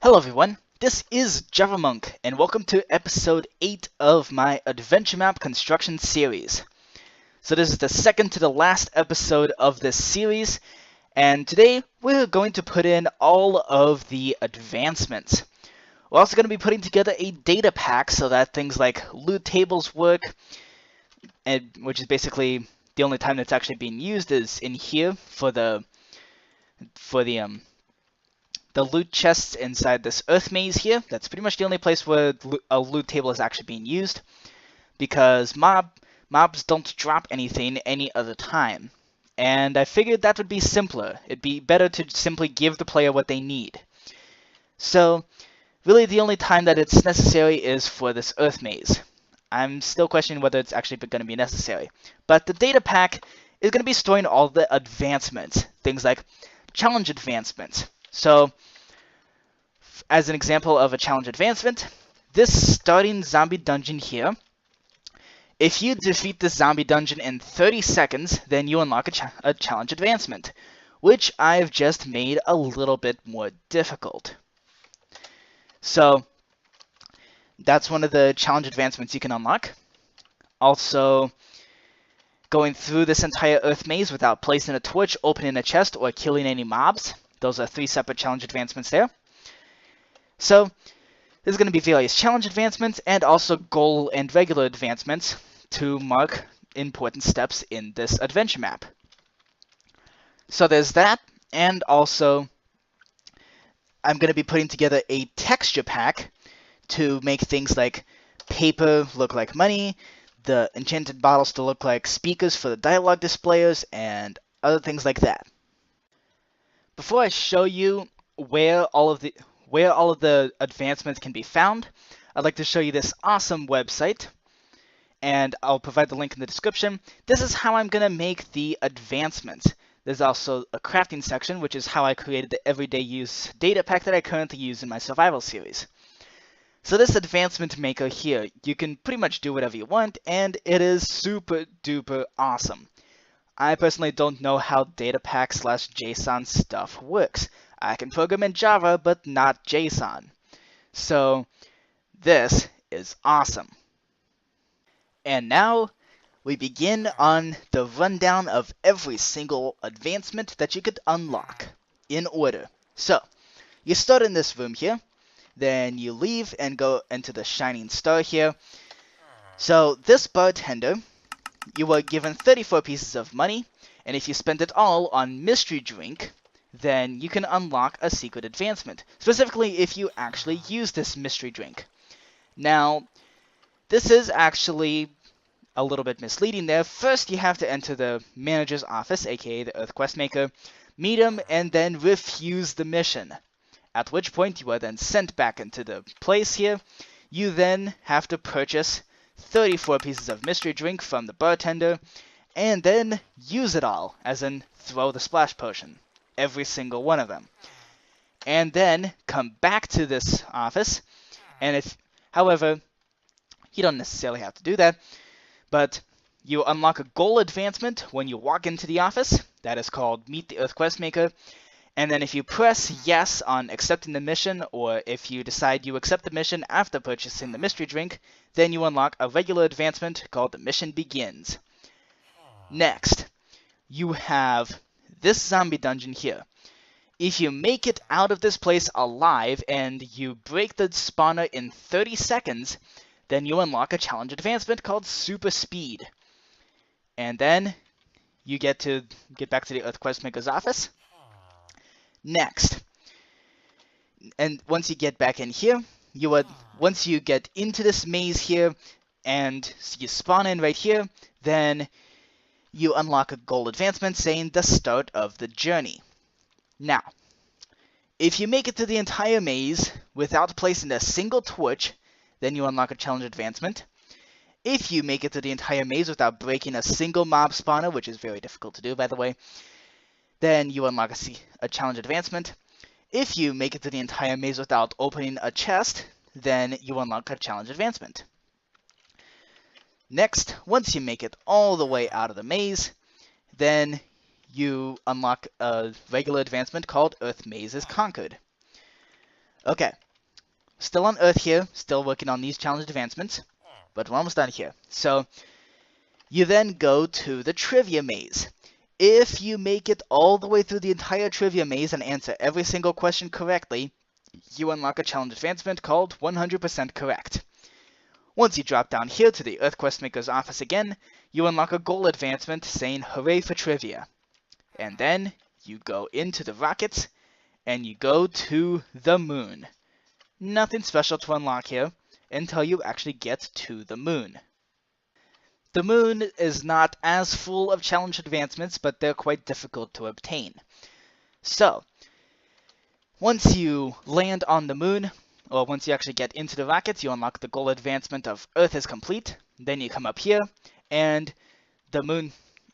Hello everyone, this is Javamonk, and welcome to episode 8 of my adventure map construction series. So this is the second to the last episode of this series, and today we're going to put in all of the advancements. We're also going to be putting together a data pack so that things like loot tables work, which is basically the only time that's actually being used is in here for the loot chests inside this earth maze here. That's pretty much the only place where a loot table is actually being used, because mobs don't drop anything any other time. And I figured that would be simpler. It'd be better to simply give the player what they need. So, really the only time that it's necessary is for this earth maze. I'm still questioning whether it's actually going to be necessary. But the data pack is going to be storing all the advancements, things like challenge advancements. So, as an example of a challenge advancement, this starting zombie dungeon here, if you defeat this zombie dungeon in 30 seconds, then you unlock a challenge advancement, which I've just made a little bit more difficult. So, that's one of the challenge advancements you can unlock. Also, going through this entire earth maze without placing a torch, opening a chest, or killing any mobs. Those are 3 separate challenge advancements there. So, there's going to be various challenge advancements and also goal and regular advancements to mark important steps in this adventure map. So there's that, and also I'm going to be putting together a texture pack to make things like paper look like money, the enchanted bottles to look like speakers for the dialogue displayers, and other things like that. Before I show you where all of the advancements can be found, I'd like to show you this awesome website, and I'll provide the link in the description. This is how I'm going to make the advancements. There's also a crafting section, which is how I created the everyday use data pack that I currently use in my survival series. So this advancement maker here, you can pretty much do whatever you want, and it is super duper awesome. I personally don't know how datapack/JSON stuff works. I can program in Java, but not JSON. So, this is awesome. And now, we begin on the rundown of every single advancement that you could unlock, in order. So, you start in this room here, then you leave and go into the shining star here. So, this bartender, you are given 34 pieces of money, and if you spend it all on mystery drink, then you can unlock a secret advancement, specifically if you actually use this mystery drink. Now, this is actually a little bit misleading there. First, you have to enter the manager's office, aka the Earth Quest Maker, meet him, and then refuse the mission. At which point, you are then sent back into the place here. You then have to purchase 34 pieces of mystery drink from the bartender, and then use it all, as in throw the splash potion. Every single one of them. And then come back to this office, and however, you don't necessarily have to do that, but you unlock a goal advancement when you walk into the office. That is called Meet the Earth Quest Maker. And then if you press yes on accepting the mission, or if you decide you accept the mission after purchasing the mystery drink, then you unlock a regular advancement called the Mission Begins. Next, you have this zombie dungeon here. If you make it out of this place alive and you break the spawner in 30 seconds, then you unlock a challenge advancement called Super Speed. And then you get back to the Earth Quest Maker's office. Next, and once you get back in here, once you get into this maze here and you spawn in right here, then you unlock a goal advancement saying the start of the journey. Now, if you make it through the entire maze without placing a single torch, then you unlock a challenge advancement. If you make it through the entire maze without breaking a single mob spawner, which is very difficult to do, by the way, then you unlock a challenge advancement. If you make it through the entire maze without opening a chest, then you unlock a challenge advancement. Next, once you make it all the way out of the maze, then you unlock a regular advancement called Earth Maze is Conquered. Okay, still on Earth here, still working on these challenge advancements, but we're almost done here. So you then go to the trivia maze. If you make it all the way through the entire trivia maze and answer every single question correctly, you unlock a challenge advancement called 100% correct. Once you drop down here to the Earth Questmaker's office again, you unlock a goal advancement saying hooray for trivia. And then you go into the rockets and you go to the moon. Nothing special to unlock here until you actually get to the moon. The moon is not as full of challenge advancements, but they're quite difficult to obtain. So, once you land on the moon, or once you actually get into the rockets, you unlock the goal advancement of Earth is complete. Then you come up here, and the moon,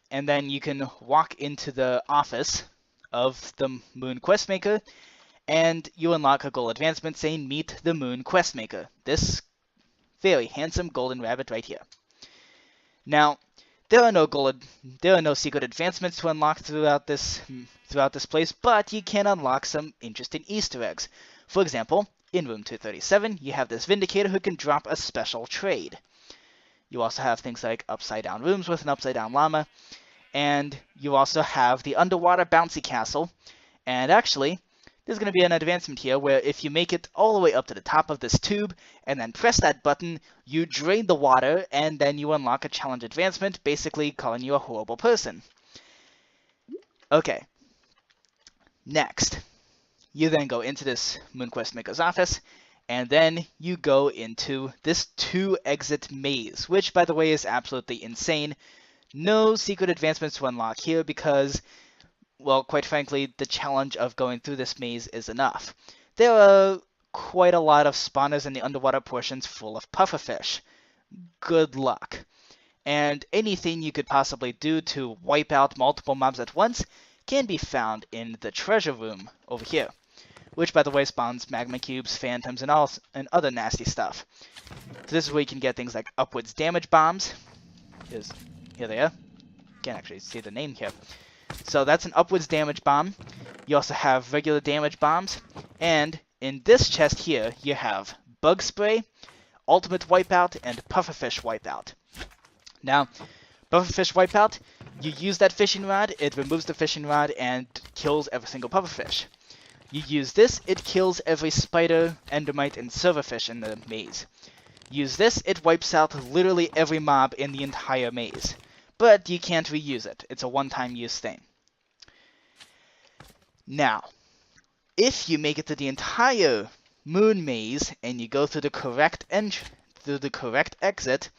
and then you can walk into the office of the Moon Questmaker, and you unlock a goal advancement saying meet the Moon Questmaker. This very handsome golden rabbit right here. Now, there are no secret advancements to unlock throughout this place, but you can unlock some interesting Easter eggs. For example, in room 237, you have this Vindicator who can drop a special trade. You also have things like upside-down rooms with an upside-down llama, and you also have the underwater bouncy castle. And actually, there's going to be an advancement here where if you make it all the way up to the top of this tube and then press that button, you drain the water and then you unlock a challenge advancement, basically calling you a horrible person. Okay. Next, you then go into this Moon Questmaker's office, and then you go into this 2-exit maze, which, by the way, is absolutely insane. No secret advancements to unlock here because, well, quite frankly, the challenge of going through this maze is enough. There are quite a lot of spawners in the underwater portions full of pufferfish. Good luck. And anything you could possibly do to wipe out multiple mobs at once can be found in the treasure room over here, which, by the way, spawns magma cubes, phantoms, and other nasty stuff. So this is where you can get things like upwards damage bombs. Here they are. Can't actually see the name here. So that's an upwards damage bomb. You also have regular damage bombs. And in this chest here, you have bug spray, ultimate wipeout, and pufferfish wipeout. Now, pufferfish wipeout, you use that fishing rod, it removes the fishing rod and kills every single pufferfish. You use this, it kills every spider, endermite, and silverfish in the maze. Use this, it wipes out literally every mob in the entire maze. But you can't reuse it. It's a one-time use thing. Now, if you make it to the entire moon maze and you go through the correct exit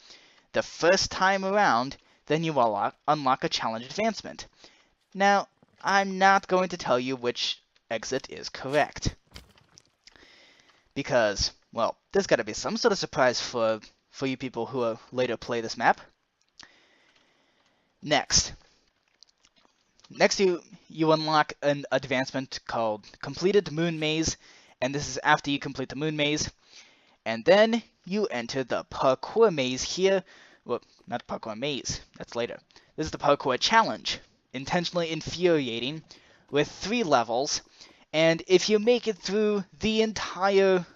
the first time around, then you will unlock a challenge advancement. Now, I'm not going to tell you which exit is correct, because, well, there's got to be some sort of surprise for you people who later play this map. Next you unlock an advancement called Completed Moon Maze, and this is after you complete the Moon Maze. And then you enter the Parkour Maze here. Well, not Parkour Maze, that's later. This is the Parkour Challenge, intentionally infuriating, with 3 levels. And if you make it through the entire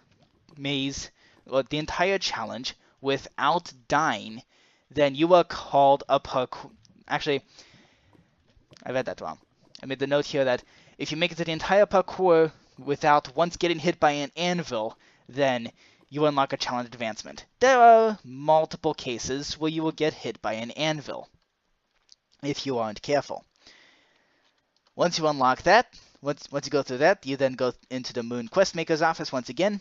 maze, or the entire challenge, without dying, then you are called a parkour... Actually, I read that wrong. I made the note here that if you make it to the entire parkour without once getting hit by an anvil, then you unlock a challenge advancement. There are multiple cases where you will get hit by an anvil, if you aren't careful. Once you unlock that, once you go through that, you then go into the Moon Questmaker's office once again,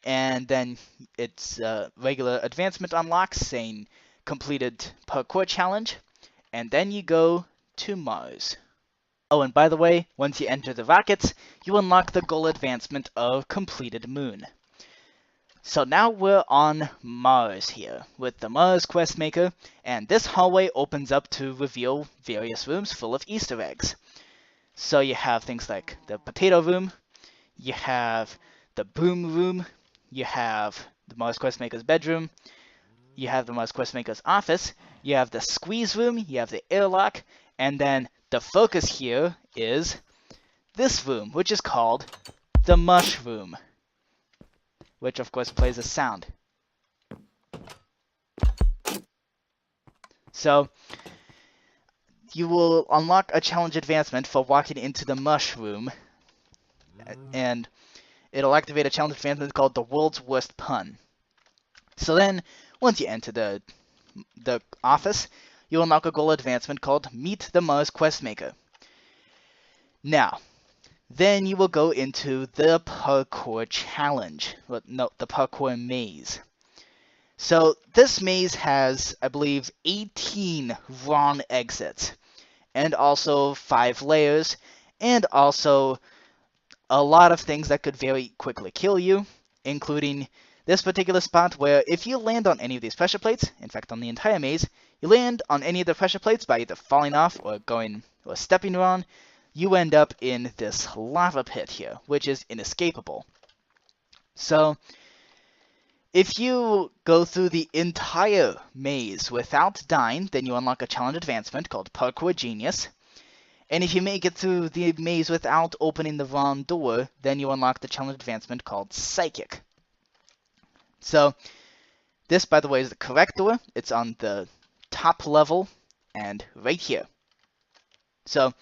and then it's regular advancement unlocks saying completed parkour challenge, and then you go to Mars. Oh, and by the way, once you enter the rockets, you unlock the goal advancement of completed moon. So now we're on Mars here, with the Mars Questmaker, and this hallway opens up to reveal various rooms full of Easter eggs. So you have things like the potato room, you have the broom room, you have the Mars Questmaker's bedroom, you have the Mars Questmaker's office, you have the squeeze room, you have the airlock, and then the focus here is this room, which is called the mushroom. which of course plays a sound. So you will unlock a challenge advancement for walking into the mushroom, and it'll activate a challenge advancement called the World's Worst Pun. So then, once you enter the office, you'll unlock a goal advancement called Meet the Mars Questmaker. Now, then you will go into the parkour challenge. Well, no, the parkour maze. So this maze has, I believe, 18 wrong exits, and also 5 layers, and also a lot of things that could very quickly kill you, including this particular spot where if you land on any of these pressure plates, in fact on the entire maze, you land on any of the pressure plates by either falling off or stepping wrong, you end up in this lava pit here, which is inescapable. So if you go through the entire maze without dying, then you unlock a challenge advancement called Parkour Genius. And if you make it through the maze without opening the wrong door, then you unlock the challenge advancement called Psychic. So this, by the way, is the correct door. It's on the top level and right here. So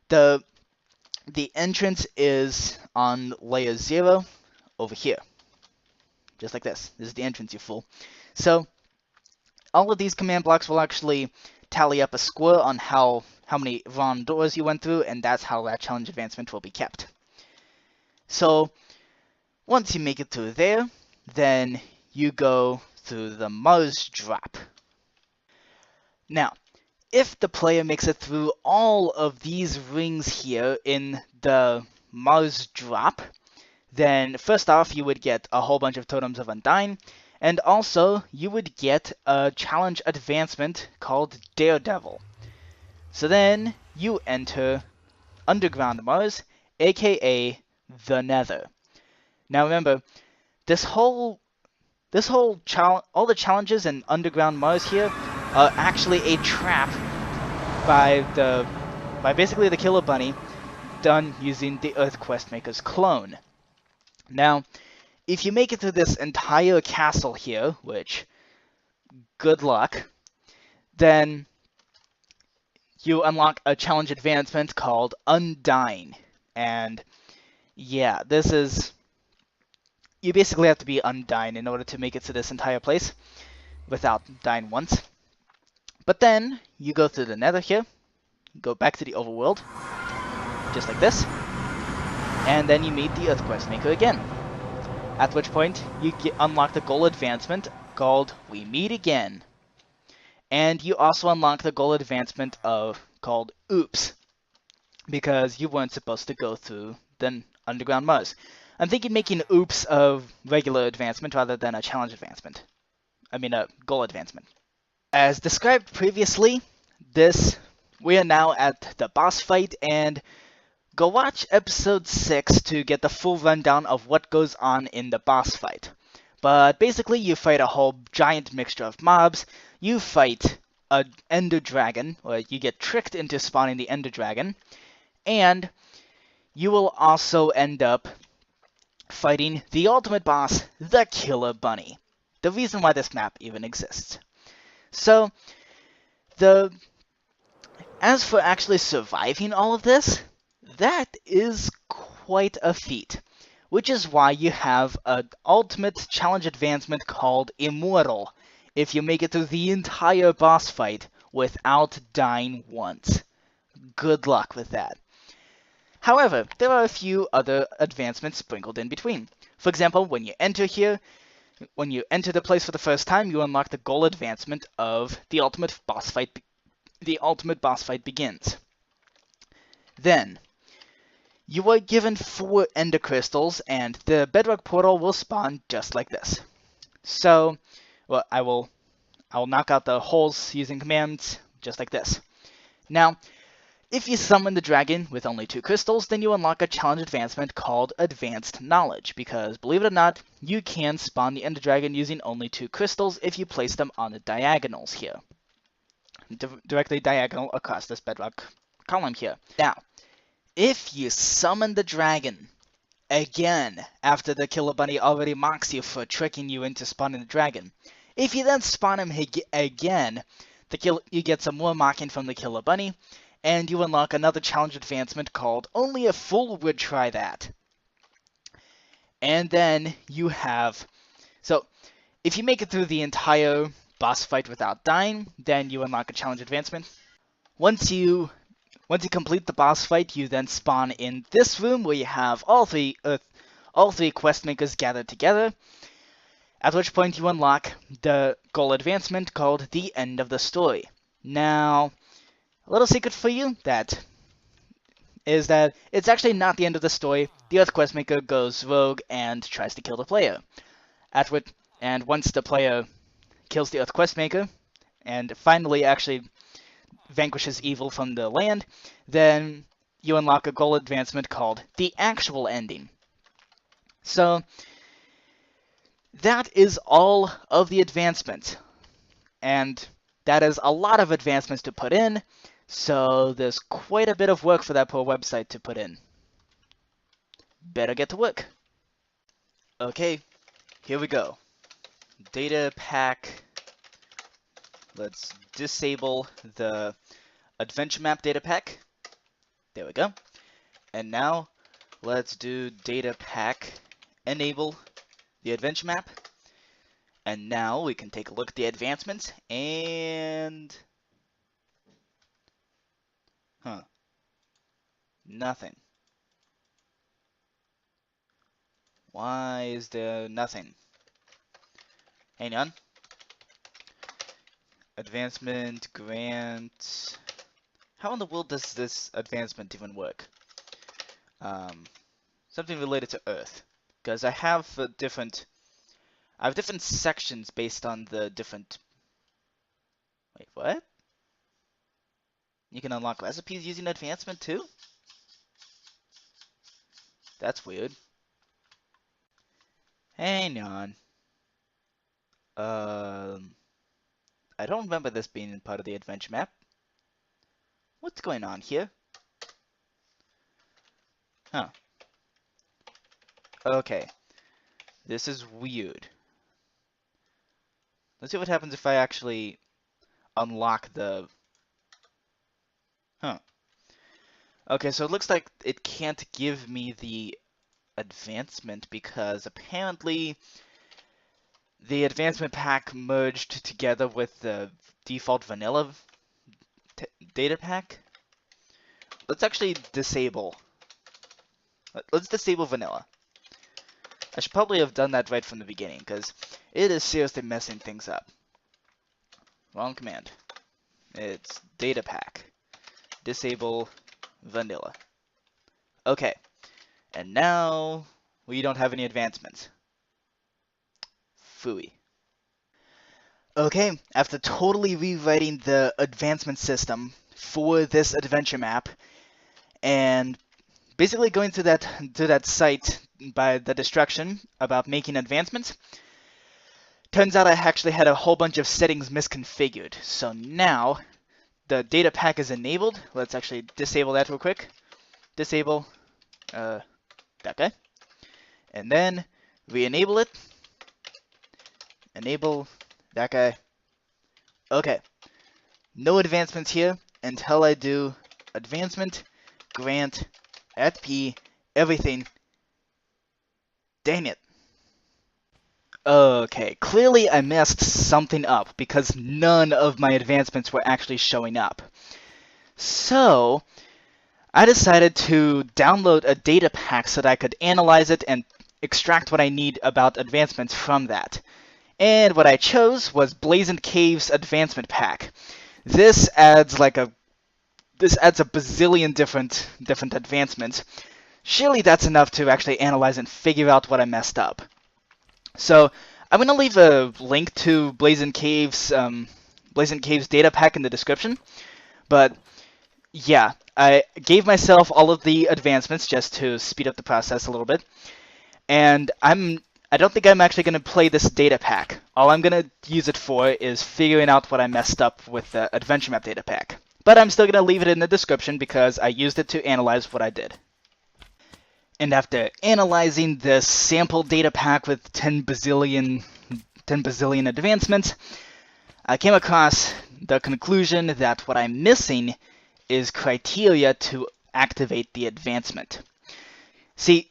the entrance is on layer 0 over here. Just like this. This is the entrance, you fool. So all of these command blocks will actually tally up a score on how many wrong doors you went through, and that's how that challenge advancement will be kept. So once you make it through there, then you go through the Mars drop. Now, if the player makes it through all of these rings here in the Mars drop, then first off, you would get a whole bunch of Totems of Undying, and also you would get a challenge advancement called Daredevil. So then you enter Underground Mars, aka the Nether. Now remember, all the challenges in Underground Mars here are actually a trap by basically the Killer Bunny, done using the Earth Questmaker's clone. Now, if you make it through this entire castle here, which, good luck, then you unlock a challenge advancement called Undying. And yeah, you basically have to be undying in order to make it to this entire place without dying once. But then you go through the Nether here, go back to the overworld, just like this, and then you meet the Earth Questmaker again. At which point you unlock the goal advancement called We Meet Again. And you also unlock the goal advancement called Oops, because you weren't supposed to go through the Underground Mars. I'm thinking making Oops a regular advancement rather than a challenge advancement. I mean a goal advancement. As described previously, we are now at the boss fight, and go watch episode 6 to get the full rundown of what goes on in the boss fight. But basically, you fight a whole giant mixture of mobs. You fight an Ender Dragon, or you get tricked into spawning the Ender Dragon, and you will also end up fighting the ultimate boss, the Killer Bunny. The reason why this map even exists. So, as for actually surviving all of this, that is quite a feat. Which is why you have an ultimate challenge advancement called Immortal, if you make it through the entire boss fight without dying once. Good luck with that. However, there are a few other advancements sprinkled in between. For example, when you enter the place for the first time, you unlock the goal advancement of the ultimate boss fight. The ultimate boss fight begins. Then you are given 4 Ender Crystals, and the Bedrock Portal will spawn just like this. So, well, I will knock out the holes using commands just like this. Now, if you summon the dragon with only 2 crystals, then you unlock a challenge advancement called Advanced Knowledge, because, believe it or not, you can spawn the Ender Dragon using only 2 crystals if you place them on the diagonals here. Directly diagonal across this bedrock column here. Now, if you summon the dragon again after the Killer Bunny already mocks you for tricking you into spawning the dragon. If you then spawn him again, you get some more mocking from the Killer Bunny, and you unlock another challenge advancement called Only a Fool Would Try That. And then you have... So, if you make it through the entire boss fight without dying, then you unlock a challenge advancement. Once you complete the boss fight, you then spawn in this room where you have all three quest makers gathered together, at which point you unlock the goal advancement called The End of the Story. Now, a little secret for you is that it's actually not the end of the story. The Earth Questmaker goes rogue and tries to kill the player. And once the player kills the Earth Questmaker, and finally actually vanquishes evil from the land, then you unlock a goal advancement called The Actual Ending. So, that is all of the advancement. And that is a lot of advancements to put in, so there's quite a bit of work for that poor website to put in. Better get to work. Okay, here we go. Data pack. Let's disable the adventure map data pack. There we go. And now let's do data pack enable the adventure map. And now we can take a look at the advancements and... Nothing. Why is there nothing? Hang on. Advancement, grant... How in the world does this advancement even work? Something related to Earth. Because I have different sections based on the different... Wait, what? You can unlock recipes using advancement too? That's weird. Hang on. I don't remember this being part of the adventure map. What's going on here? Huh. Okay. This is weird. Let's see what happens if I actually unlock the... Okay, so it looks like it can't give me the advancement because apparently the advancement pack merged together with the default vanilla data pack. Let's actually disable. Let's disable vanilla. I should probably have done that right from the beginning because it is seriously messing things up. Wrong command. It's data pack. Disable vanilla. Okay. And now we don't have any advancements. Phooey. Okay, after totally rewriting the advancement system for this adventure map and basically going to that site by the destruction about making advancements, turns out I actually had a whole bunch of settings misconfigured. So now the data pack is enabled. Let's actually disable that real quick. Disable that guy. And then re-enable it. Enable that guy. Okay. No advancements here until I do advancement, grant, at P, everything. Dang it. Okay, clearly I messed something up because none of my advancements were actually showing up. So, I decided to download a data pack so that I could analyze it and extract what I need about advancements from that. And what I chose was BlazeandCave's advancement pack. This adds a bazillion different advancements. Surely that's enough to actually analyze and figure out what I messed up. So I'm going to leave a link to BlazeandCave's data pack in the description. But yeah, I gave myself all of the advancements just to speed up the process a little bit. And I don't think I'm actually going to play this data pack. All I'm going to use it for is figuring out what I messed up with the adventure map data pack. But I'm still going to leave it in the description because I used it to analyze what I did. And after analyzing this sample data pack with 10 bazillion advancements, I came across the conclusion that what I'm missing is criteria to activate the advancement. See,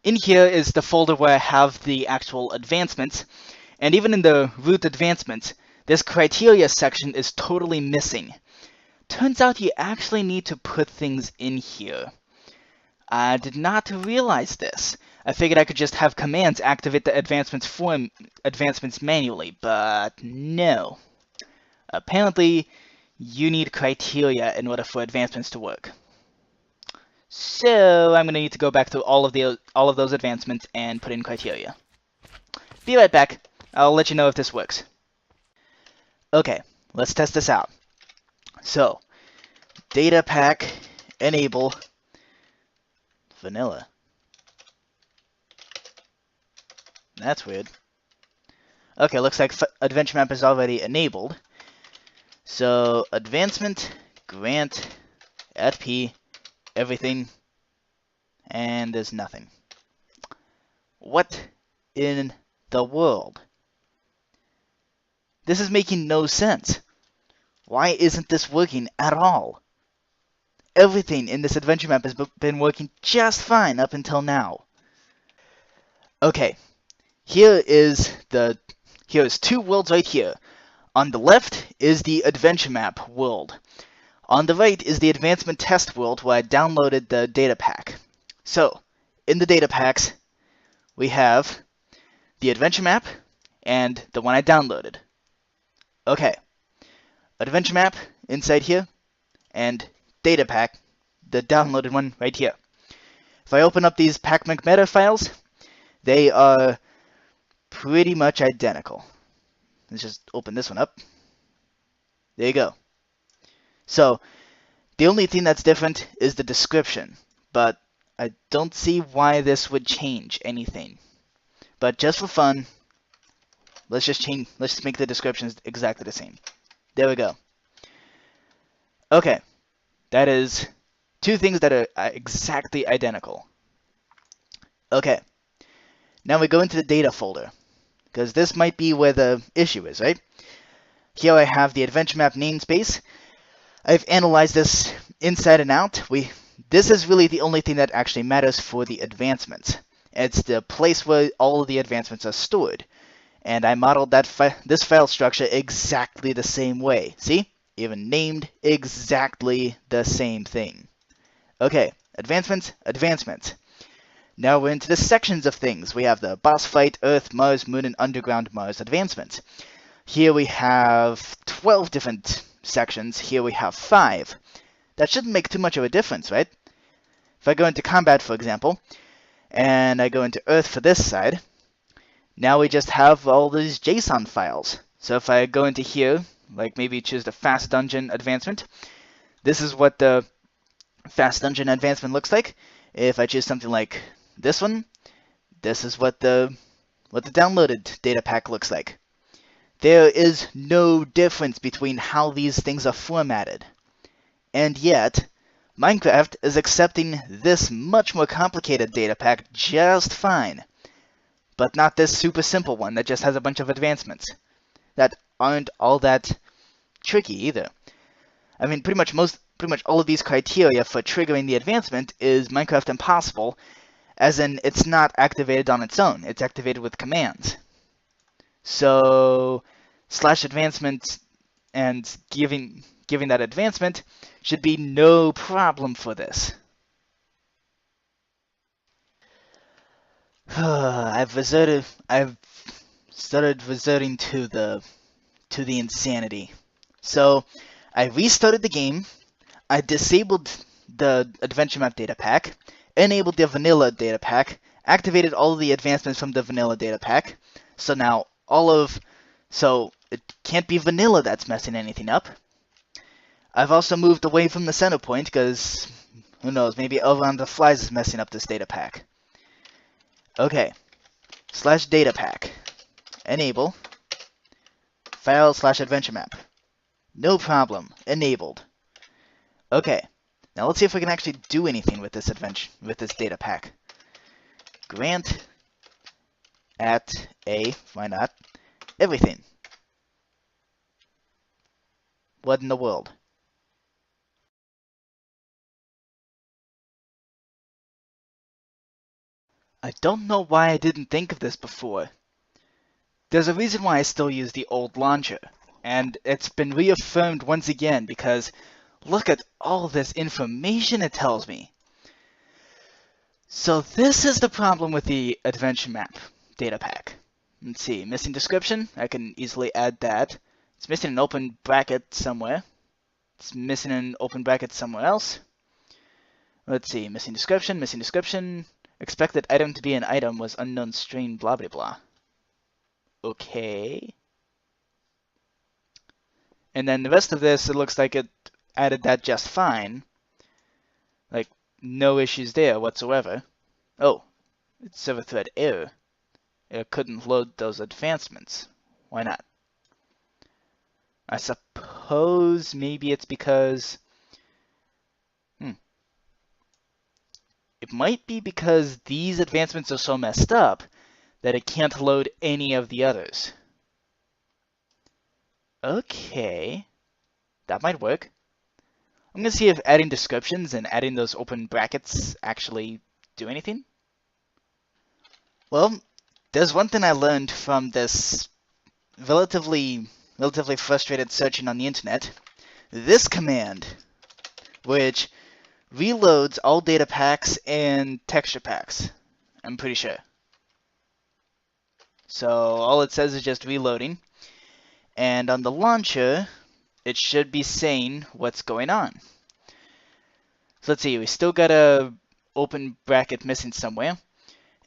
in here is the folder where I have the actual advancements, and even in the root advancements, this criteria section is totally missing. Turns out you actually need to put things in here. I did not realize this. I figured I could just have commands activate the advancements manually, but no. Apparently, you need criteria in order for advancements to work. So I'm going to need to go back to all of those advancements and put in criteria. Be right back. I'll let you know if this works. Okay, let's test this out. So, data pack enable vanilla. That's weird. Okay, looks like adventure map is already enabled. So, advancement, grant, add p, everything, and there's nothing. What in the world? This is making no sense. Why isn't this working at all? Everything in this adventure map has been working just fine up until now. Okay, here's two worlds right here. On the left is the adventure map world. On the right is the advancement test world where I downloaded the data pack. So, in the data packs, we have the adventure map and the one I downloaded. Okay, adventure map inside here, and data pack, the downloaded one right here. If I open up these PacMac meta files, they are pretty much identical. Let's just open this one up. There you go. So, the only thing that's different is the description, but I don't see why this would change anything. But just for fun, let's just make the descriptions exactly the same. There we go. Okay, that is two things that are exactly identical. Okay, now we go into the data folder, because this might be where the issue is, right? Here I have the adventure map namespace. I've analyzed this inside and out. This is really the only thing that actually matters for the advancements. It's the place where all of the advancements are stored. And I modeled this file structure exactly the same way. See? Even named exactly the same thing. Okay, advancements. Now we're into the sections of things. We have the boss fight, Earth, Mars, Moon, and Underground Mars advancements. Here we have 12 different sections. Here we have 5. That shouldn't make too much of a difference, right? If I go into combat, for example, and I go into Earth for this side, now we just have all these JSON files. So if I go into here, like maybe choose the Fast Dungeon advancement, this is what the Fast Dungeon advancement looks like. If I choose something like this one, this is what the downloaded data pack looks like. There is no difference between how these things are formatted. And yet, Minecraft is accepting this much more complicated data pack just fine. But not this super simple one that just has a bunch of advancements that aren't all that tricky either. I mean, pretty much all of these criteria for triggering the advancement is Minecraft Impossible, as in it's not activated on its own. It's activated with commands. So, /advancement and giving that advancement should be no problem for this. I've started resorting to the insanity. So I restarted the game, I disabled the adventure map data pack, enabled the vanilla data pack, activated all of the advancements from the vanilla data pack. So now so it can't be vanilla that's messing anything up. I've also moved away from the center point because who knows, maybe Around the Flies is messing up this data pack. Okay, /data pack, enable, file /adventure map. No problem, enabled. Okay, now let's see if we can actually do anything with this data pack. grant at a, why not, everything. What in the world? I don't know why I didn't think of this before. There's a reason why I still use the old launcher, and it's been reaffirmed once again because look at all this information it tells me. So this is the problem with the adventure map data pack. Let's see, missing description, I can easily add that. It's missing an open bracket somewhere. It's missing an open bracket somewhere else. Let's see, missing description. Expected item to be an item was unknown string, blah blah blah. Okay. And then the rest of this, it looks like it added that just fine. Like, no issues there whatsoever. Oh, it's server thread error. It couldn't load those advancements. Why not? I suppose maybe it's because... It might be because these advancements are so messed up that it can't load any of the others. Okay, that might work. I'm going to see if adding descriptions and adding those open brackets actually do anything. Well, there's one thing I learned from this relatively frustrated searching on the internet. This command, which reloads all data packs and texture packs, I'm pretty sure. So all it says is just reloading. And on the launcher, it should be saying what's going on. So let's see, we still got a open bracket missing somewhere.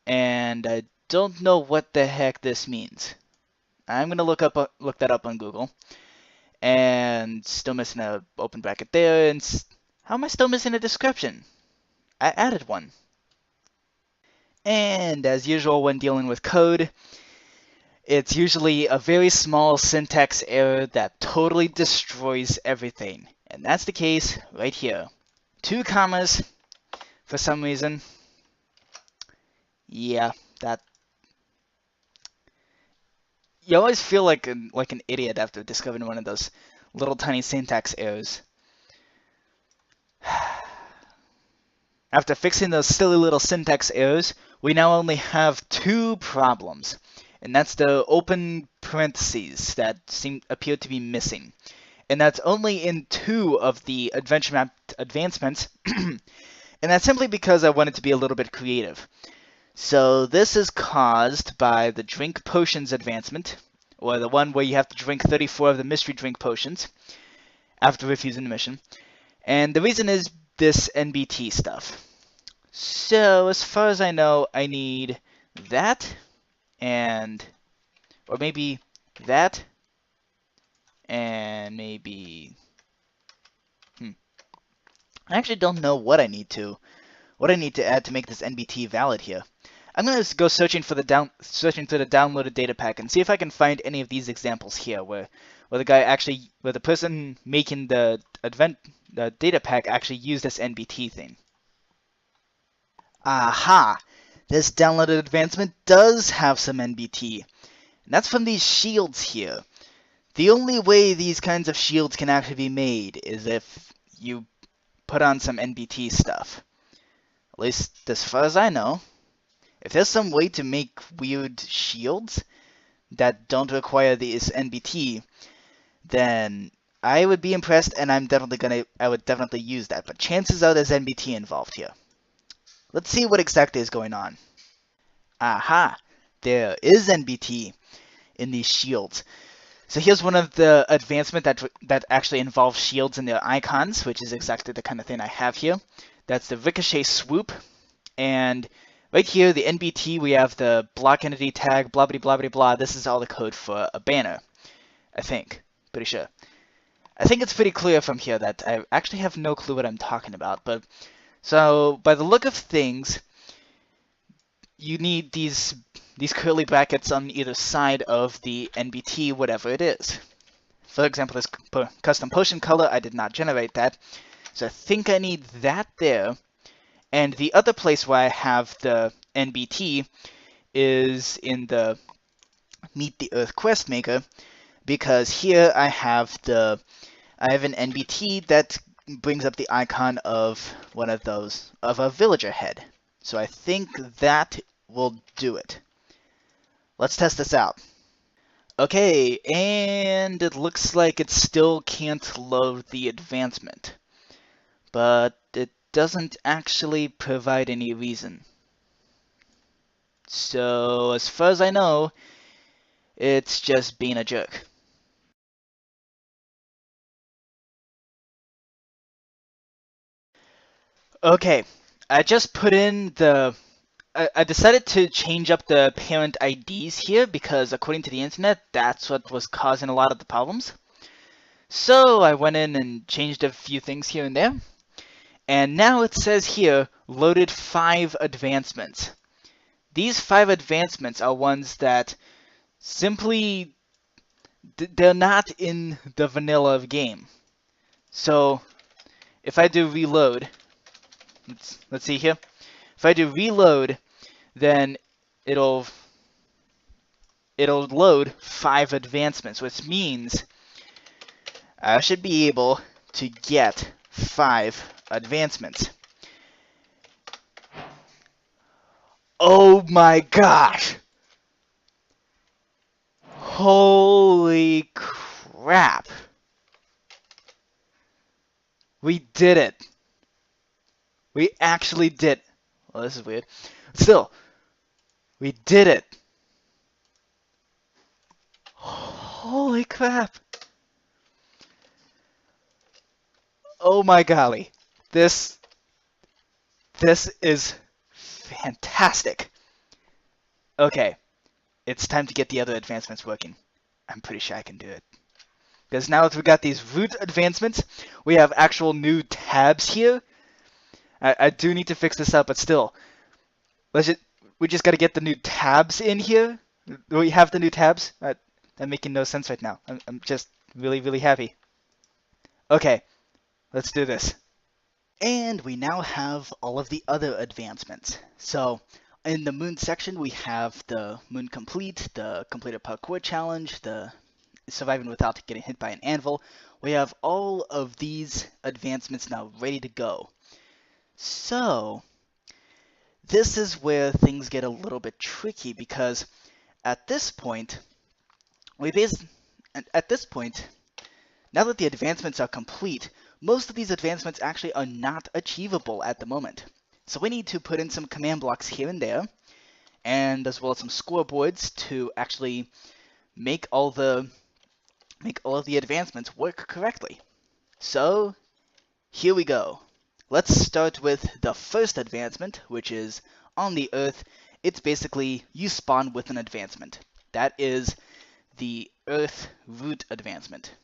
And I don't know what the heck this means. I'm going to look that up on Google. And still missing a open bracket there. And how am I still missing a description? I added one. And as usual when dealing with code, it's usually a very small syntax error that totally destroys everything. And that's the case right here. 2 commas, for some reason. Yeah, that... You always feel like an idiot after discovering one of those little tiny syntax errors. After fixing those silly little syntax errors, we now only have 2 problems. And that's the open parentheses that appear to be missing. And that's only in 2 of the adventure map advancements. And that's simply because I wanted to be a little bit creative. So this is caused by the drink potions advancement, or the one where you have to drink 34 of the mystery drink potions after refusing the mission. And the reason is this NBT stuff. So as far as I know, I need that. Or maybe that, and maybe, I actually don't know what I need to add to make this NBT valid here. I'm gonna go searching through the downloaded data pack and see if I can find any of these examples here where the person making the data pack actually used this NBT thing. Aha! This downloaded advancement does have some NBT. And that's from these shields here. The only way these kinds of shields can actually be made is if you put on some NBT stuff. At least as far as I know. If there's some way to make weird shields that don't require this NBT, then I would be impressed and I would definitely use that. But chances are there's NBT involved here. Let's see what exactly is going on. Aha! There is NBT in these shields. So here's one of the advancement that actually involves shields in their icons, which is exactly the kind of thing I have here. That's the ricochet swoop. And right here, the NBT, we have the block entity tag, blah blah blah blah blah. This is all the code for a banner, I think. Pretty sure. I think it's pretty clear from here that I actually have no clue what I'm talking about, but so by the look of things, you need these curly brackets on either side of the NBT, whatever it is. For example, this custom potion color, I did not generate that, so I think I need that there. And the other place where I have the NBT is in the Meet the Earth quest maker, because here I have an NBT that brings up the icon of one of those, of a villager head. So I think that will do it. Let's test this out. Okay, and it looks like it still can't load the advancement, but it doesn't actually provide any reason. So as far as I know, it's just being a jerk. Okay, I just put in the... I decided to change up the parent IDs here because according to the internet, that's what was causing a lot of the problems. So I went in and changed a few things here and there. And now it says here, loaded 5 advancements. These 5 advancements are ones that simply, they're not in the vanilla game. So if I do reload, let's see here. If I do reload, then it'll load 5 advancements, which means I should be able to get 5 advancements. Oh my gosh! Holy crap! We did it! We actually did. Well, this is weird. Still, we did it! Holy crap! Oh my golly. This is fantastic. Okay, it's time to get the other advancements working. I'm pretty sure I can do it. Because now that we got these root advancements, we have actual new tabs here. I do need to fix this up, but still. We just gotta get the new tabs in here. Do we have the new tabs? I'm making no sense right now. I'm just really, really happy. Okay, let's do this. And we now have all of the other advancements. So in the moon section, we have the moon complete, the completed parkour challenge, the surviving without getting hit by an anvil. We have all of these advancements now ready to go. So this is where things get a little bit tricky because at this point, now that the advancements are complete, most of these advancements actually are not achievable at the moment. So we need to put in some command blocks here and there, and as well as some scoreboards to actually make all of the advancements work correctly. So here we go. Let's start with the first advancement, which is on the Earth. It's basically you spawn with an advancement. That is the Earth root advancement.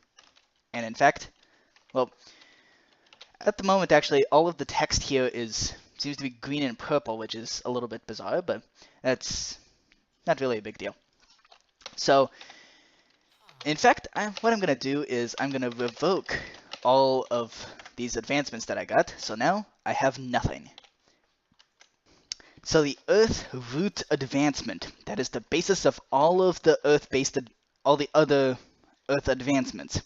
And in fact, well, at the moment, actually, all of the text here seems to be green and purple, which is a little bit bizarre, but that's not really a big deal. So, in fact, what I'm going to do is I'm going to revoke all of these advancements that I got. So now I have nothing. So the Earth root advancement, that is the basis of all of the all the other Earth advancements.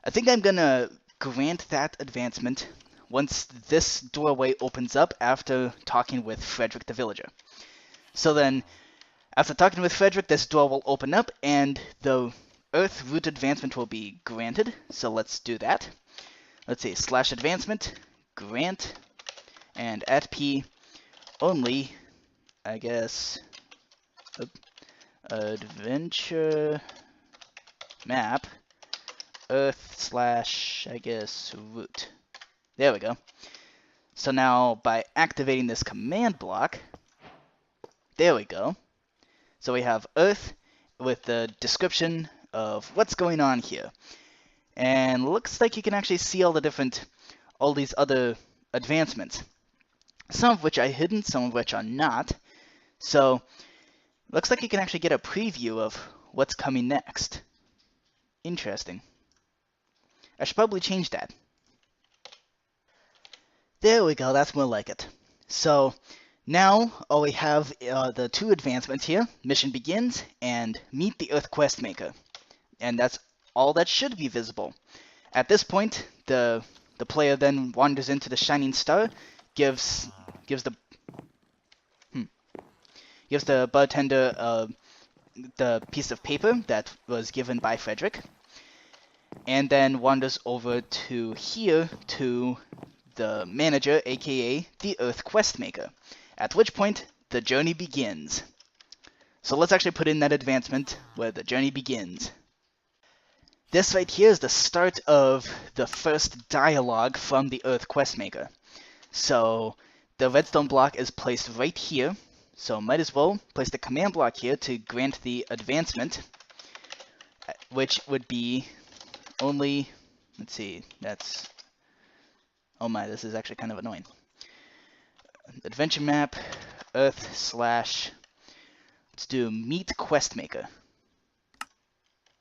I think I'm going to grant that advancement once this doorway opens up after talking with Frederick the Villager. So then, after talking with Frederick, this door will open up and the Earth root advancement will be granted. So let's do that. Let's see, /advancement, grant, and at P only, I guess, adventure map Earth / I guess root. There we go. So now by activating this command block, there we go. So we have Earth with the description of what's going on here. And looks like you can actually see all these other advancements. Some of which are hidden, some of which are not. So looks like you can actually get a preview of what's coming next. Interesting. I should probably change that. There we go, that's more like it. So Now, all we have are the two advancements here, Mission Begins and Meet the Earth Quest Maker. And that's all that should be visible. At this point, the player then wanders into the Shining Star, gives the bartender the piece of paper that was given by Frederick, and then wanders over to here to the manager, aka the Earth Quest Maker, at which point the journey begins. So let's actually put in that advancement where the journey begins. This right here is the start of the first dialogue from the Earth Quest Maker. So the redstone block is placed right here, so might as well place the command block here to grant the advancement, which would be only, let's see, that's, oh my, this is actually kind of annoying. Adventure map, Earth slash, let's do Meet Quest Maker.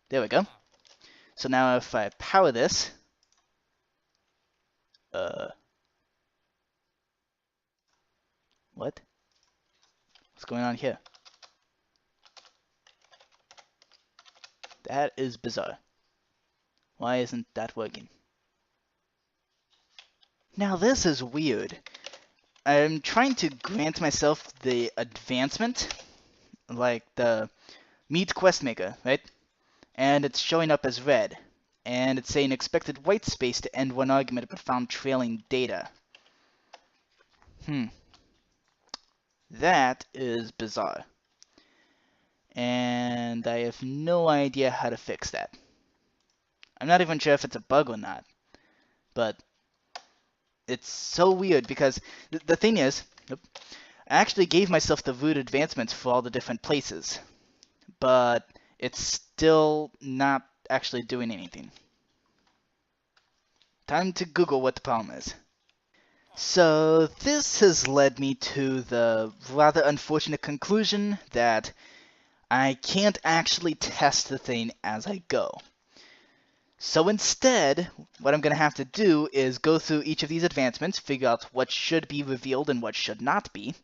There we go. So now if I power this, what? What's going on here? That is bizarre. Why isn't that working? Now this is weird. I'm trying to grant myself the advancement, like the Meet Quest Maker, right? And it's showing up as red. And it's saying expected white space to end one argument but found trailing data. That is bizarre. And I have no idea how to fix that. I'm not even sure if it's a bug or not. But it's so weird because the thing is, I actually gave myself the root advancements for all the different places. But it's still not actually doing anything. Time to Google what the problem is. So this has led me to the rather unfortunate conclusion that I can't actually test the thing as I go. So instead, what I'm going to have to do is go through each of these advancements, figure out what should be revealed and what should not be,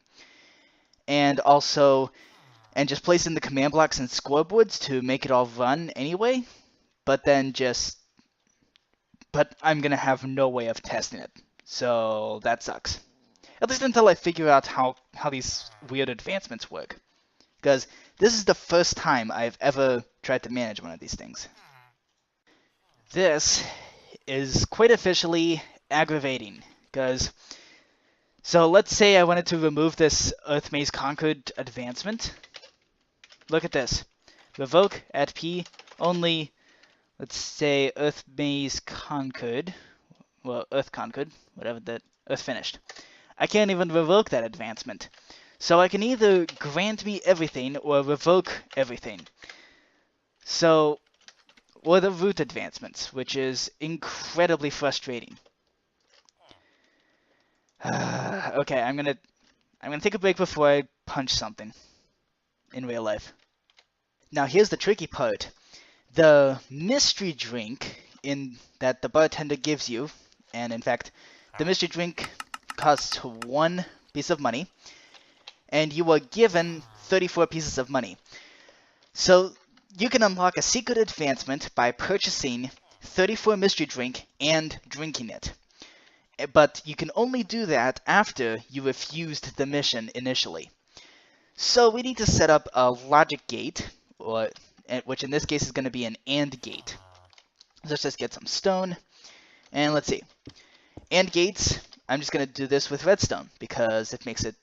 and just place in the command blocks and scoreboards to make it all run anyway, but I'm going to have no way of testing it. So that sucks. At least until I figure out how these weird advancements work. Because this is the first time I've ever tried to manage one of these things. This is quite officially aggravating. So let's say I wanted to remove this Earth Maze Conquered advancement. Look at this. Revoke at P only, let's say Earth Maze Conquered. Well, Earth Conquered, whatever that, Earth Finished. I can't even revoke that advancement. So I can either grant me everything or revoke everything. So, or the root advancements, which is incredibly frustrating. Okay, I'm gonna take a break before I punch something in real life. Now here's the tricky part. The mystery drink that the bartender gives you, and in fact, the mystery drink costs 1 piece of money, and you are given 34 pieces of money. So you can unlock a secret advancement by purchasing 34 mystery drink and drinking it. But you can only do that after you refused the mission initially. So we need to set up a logic gate, which in this case is going to be an AND gate. Let's just get some stone, and let's see. AND gates, I'm just going to do this with redstone because it makes it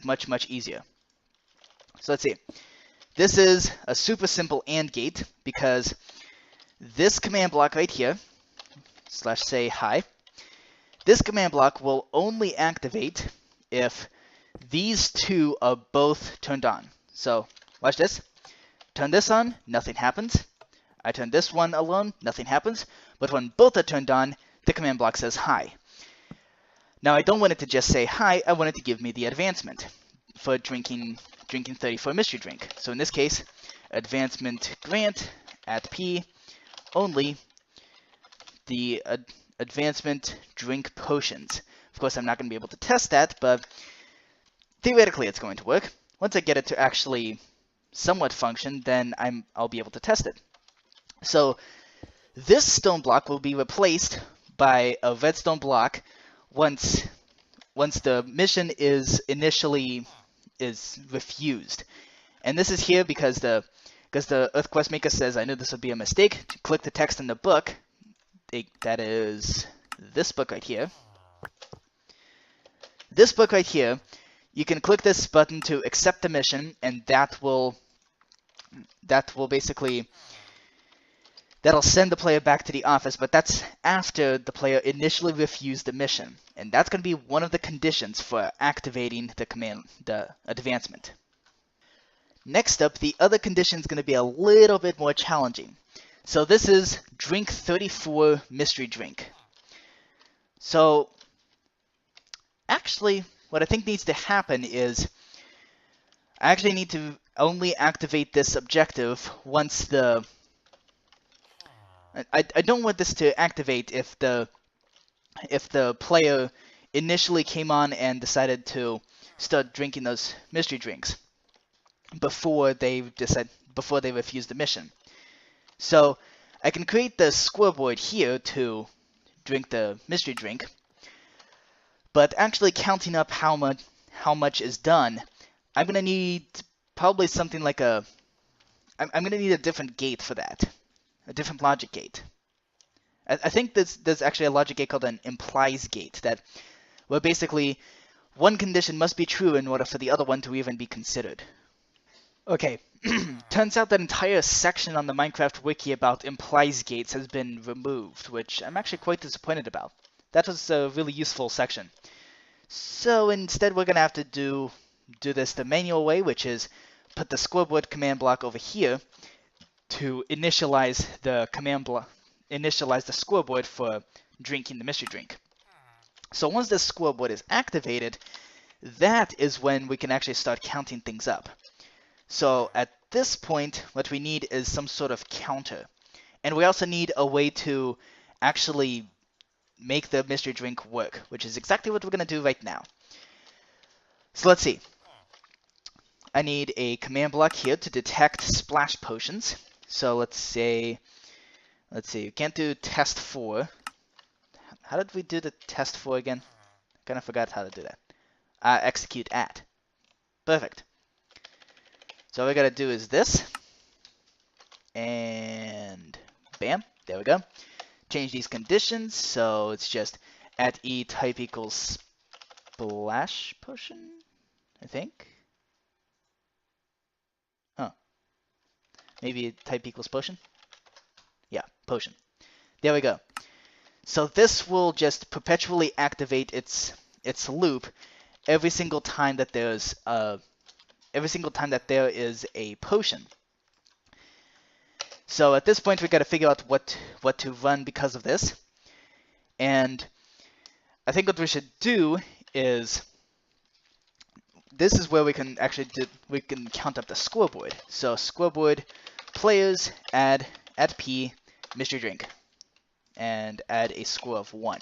much easier. So let's see. This is a super simple AND gate because this command block right here, slash say hi, this command block will only activate if these two are both turned on. So watch this. Turn this on, nothing happens. I turn this one alone, nothing happens. But when both are turned on, the command block says hi. Now I don't want it to just say hi, I want it to give me the advancement for drinking 34 mystery drink. So in this case, advancement grant at P only the advancement drink potions. Of course, I'm not going to be able to test that, but theoretically it's going to work. Once I get it to actually somewhat function, then I'll be able to test it. So this stone block will be replaced by a redstone block once the mission is refused. And this is here because the Earth Quest Maker says, I knew this would be a mistake. Click the text in the book. That is this book right here. This book right here. You can click this button to accept the mission, and that will basically that'll send the player back to the office, but that's after the player initially refused the mission. And that's going to be one of the conditions for activating the advancement. Next up, the other condition is going to be a little bit more challenging. So this is drink 34 mystery drink. So actually, what I think needs to happen is I actually need to only activate this objective once the I don't want this to activate if the player initially came on and decided to start drinking those mystery drinks before they refuse the mission. So I can create the scoreboard here to drink the mystery drink, but actually counting up how much is done, I'm gonna need probably something like I'm gonna need a different gate for that. A different logic gate. I think there's actually a logic gate called an implies gate, where basically one condition must be true in order for the other one to even be considered. Okay, turns out that entire section on the Minecraft wiki about implies gates has been removed, which I'm actually quite disappointed about. That was a really useful section. So instead we're gonna have to do this the manual way, which is put the scoreboard command block over here to initialize the scoreboard for drinking the mystery drink. So once the scoreboard is activated, that is when we can actually start counting things up. So at this point, what we need is some sort of counter. And we also need a way to actually make the mystery drink work, which is exactly what we're going to do right now. So let's see. I need a command block here to detect splash potions. So let's see, you can't do test 4. How did we do the test 4 again? Kind of forgot how to do that. Execute at. Perfect. So all we gotta do is this. And bam, there we go. Change these conditions, so it's just at E type equals splash potion, I think. Maybe type equals potion? Yeah, potion. There we go. So this will just perpetually activate its loop every single time that there is a potion. So at this point we got to figure out what to run because of this. And I think what we should do is this is where we can actually count up the scoreboard. So scoreboard players add P mystery drink and add a score of 1.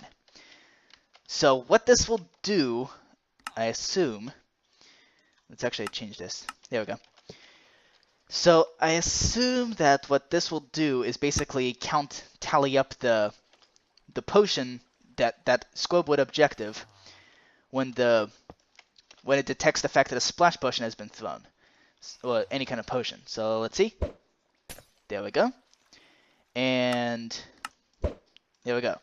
So what this will do, I assume, let's actually change this. There we go. So I assume that what this will do is basically tally up the potion, that scoreboard objective when it detects the fact that a splash potion has been thrown, or any kind of potion. So let's see. There we go. And there we go.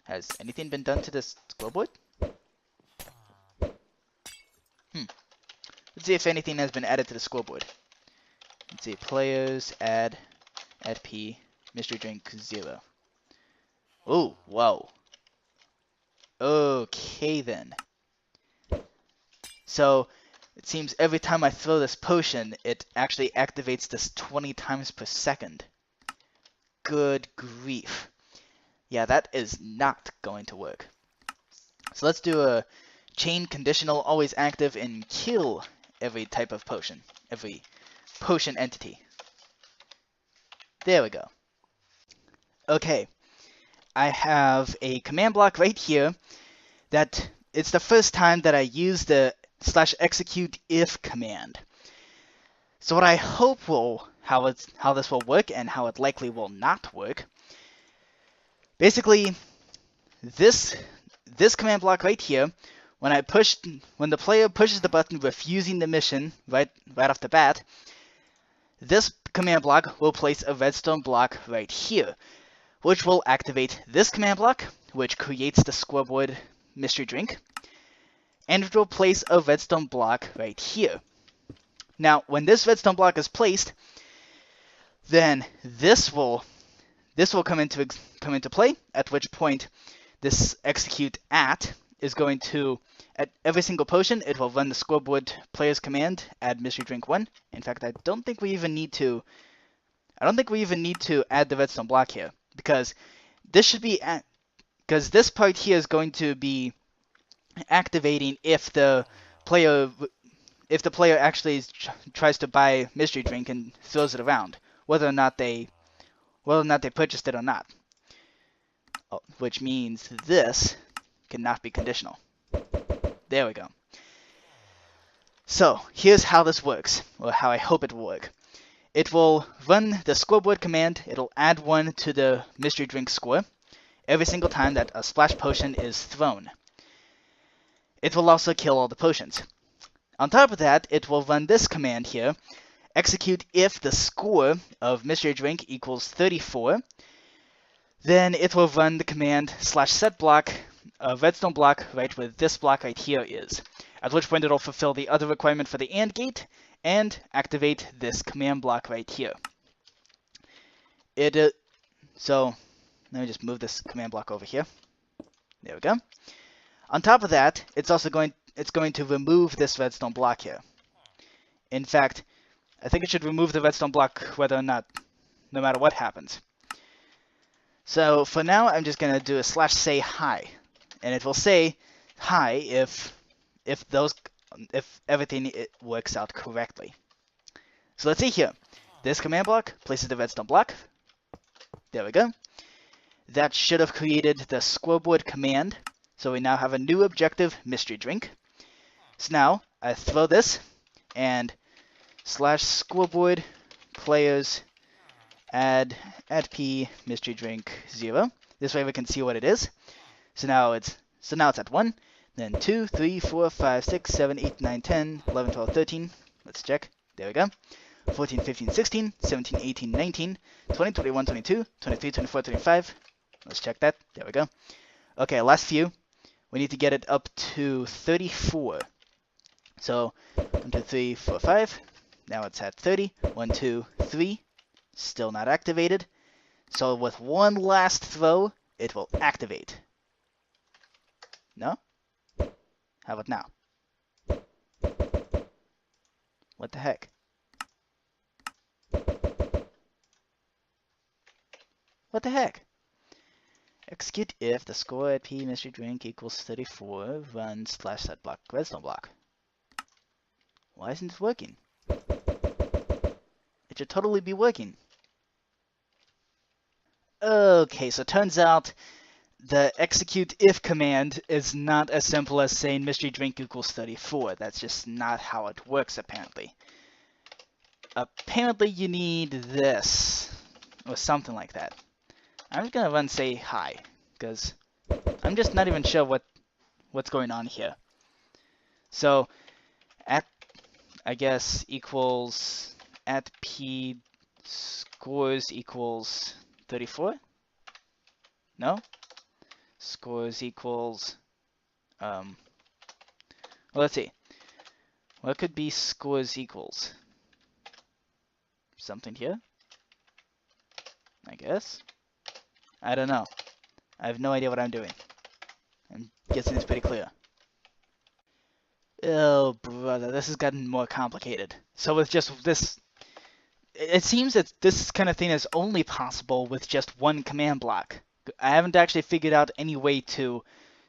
Has anything been done to this scoreboard? Let's see if anything has been added to the scoreboard. Let's see. Players add P mystery drink 0. Oh, whoa. Okay then. So it seems every time I throw this potion, it actually activates this 20 times per second. Good grief. Yeah, that is not going to work. So let's do a chain conditional always active and kill every type of potion, every potion entity. There we go. Okay, I have a command block right here that it's the first time that I use the /execute if command. So what I hope how this will work and how it likely will not work. Basically, this command block right here, when the player pushes the button refusing the mission right off the bat, this command block will place a redstone block right here, which will activate this command block, which creates the scoreboard mystery drink, and it will place a redstone block right here. Now, when this redstone block is placed, then this will come into play, at which point this execute at is going to, at every single potion, it will run the scoreboard player's command, add mystery drink 1. In fact, I don't think we even need to add the redstone block here, because this part here is going to be activating if the player actually tries to buy mystery drink and throws it around, whether or not they purchased it or not. Which means this cannot be conditional. There we go. So here's how this works, or how I hope it will work. It will run the scoreboard command. It'll add 1 to the mystery drink score every single time that a splash potion is thrown. It will also kill all the potions. On top of that, it will run this command here, execute if the score of mystery drink equals 34. Then it will run the command /set block, redstone block, right where this block right here is. At which point it will fulfill the other requirement for the AND gate and activate this command block right here. So let me just move this command block over here. There we go. On top of that, it's going to remove this redstone block here. In fact, I think it should remove the redstone block no matter what happens. So for now, I'm just going to do a /say hi, and it will say hi if everything works out correctly. So let's see here. This command block places the redstone block. There we go. That should have created the scoreboard command. So we now have a new objective, mystery drink. So now I throw this and /scoreboard players add p mystery drink 0. This way we can see what it is. So now it's at 1, then 2, 3, 4, 5, 6, 7, 8, 9, 10, 11, 12, 13. Let's check. There we go. 14, 15, 16, 17, 18, 19, 20, 21, 22, 23, 24, 25. Let's check that. There we go. Okay, last few. We need to get it up to 34. So 1, 2, 3, 4, 5. Now it's at 30. 1, 2, 3. Still not activated. So with one last throw, it will activate. No? How about now? What the heck? What the heck? Execute if the score at P mystery drink equals 34, run /set block redstone block. Why isn't it working? It should totally be working. Okay, so it turns out the execute if command is not as simple as saying mystery drink equals 34. That's just not how it works, apparently. Apparently you need this, or something like that. I'm just gonna run say hi, because I'm just not even sure what's going on here. So at, I guess, equals at p scores equals 34? No? Scores equals, well, let's see. What could be scores equals? Something here? I guess? I don't know. I have no idea what I'm doing. I'm guessing it's pretty clear. Oh, brother, this has gotten more complicated. So with just this, it seems that this kind of thing is only possible with just one command block. I haven't actually figured out any way to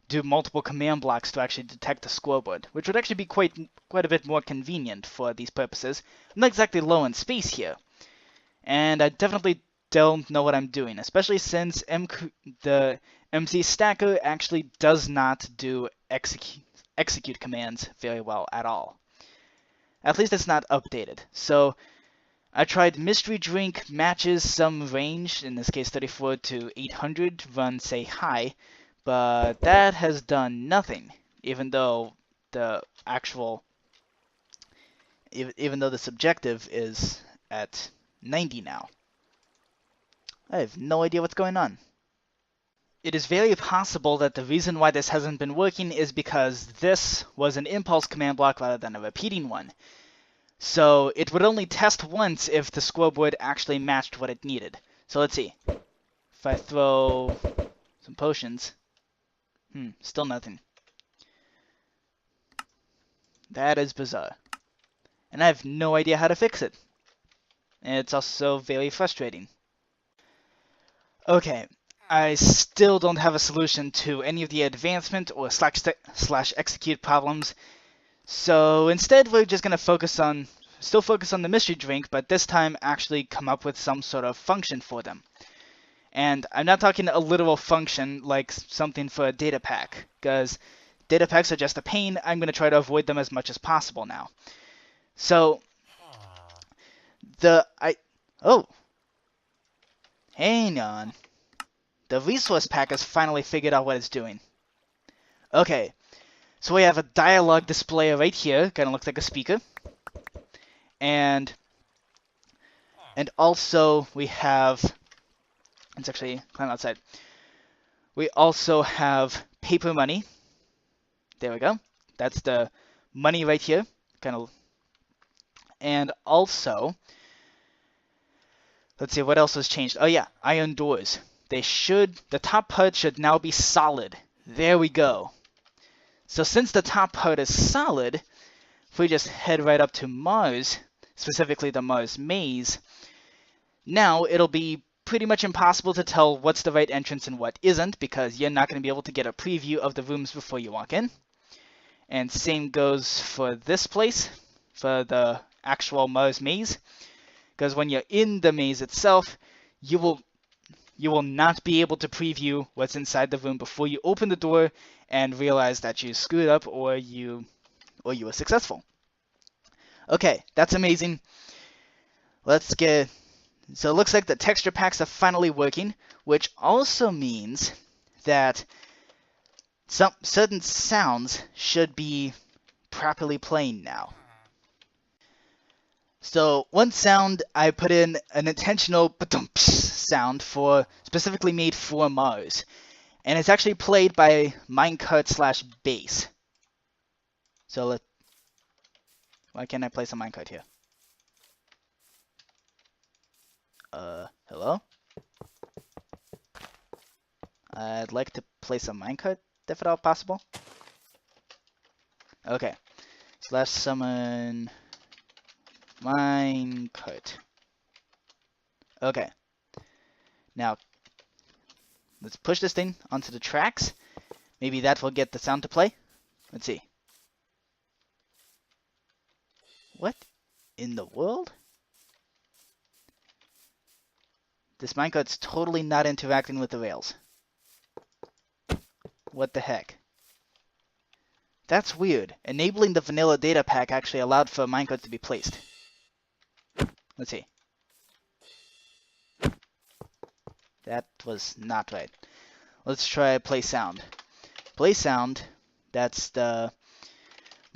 do multiple command blocks to actually detect the scoreboard, which would actually be quite a bit more convenient for these purposes. I'm not exactly low on space here, and I definitely don't know what I'm doing, especially since the MC Stacker actually does not do execute commands very well at all. At least it's not updated. So I tried mystery drink matches some range, in this case 34 to 800, run say high, but that has done nothing, even though the actual, even though the subjective is at 90 now. I have no idea what's going on. It is very possible that the reason why this hasn't been working is because this was an impulse command block rather than a repeating one. So it would only test once if the scoreboard actually matched what it needed. So let's see. If I throw some potions, still nothing. That is bizarre. And I have no idea how to fix it. And it's also very frustrating. Okay, I still don't have a solution to any of the advancement or slash execute problems. So instead, we're just going to still focus on the mystery drink, but this time actually come up with some sort of function for them. And I'm not talking a literal function like something for a data pack, because data packs are just a pain. I'm going to try to avoid them as much as possible now. So, hang on. The resource pack has finally figured out what it's doing. Okay. So we have a dialogue display right here, kind of looks like a speaker. And also we have, let's actually climb outside. We also have paper money. There we go. That's the money right here, kind of. And also, let's see what else has changed. Oh yeah, iron doors. The top part should now be solid. There we go. So since the top part is solid, if we just head right up to Mars, specifically the Mars maze, now it'll be pretty much impossible to tell what's the right entrance and what isn't, because you're not going to be able to get a preview of the rooms before you walk in. And same goes for this place, for the actual Mars maze, because when you're in the maze itself, you will not be able to preview what's inside the room before you open the door and realize that you screwed up or you were successful. Okay, that's amazing. So it looks like the texture packs are finally working, which also means that some certain sounds should be properly playing now. So one sound, I put in an intentional sound specifically made for Mars. And it's actually played by minecart/bass. So why can't I play some minecart here? Hello? I'd like to play some minecart, if at all possible. Okay. /summon minecart. Okay. Now, let's push this thing onto the tracks. Maybe that will get the sound to play. Let's see. What in the world? This minecart's totally not interacting with the rails. What the heck? That's weird. Enabling the vanilla data pack actually allowed for a minecart to be placed. Let's see. That was not right. Let's try play sound. Play sound, that's the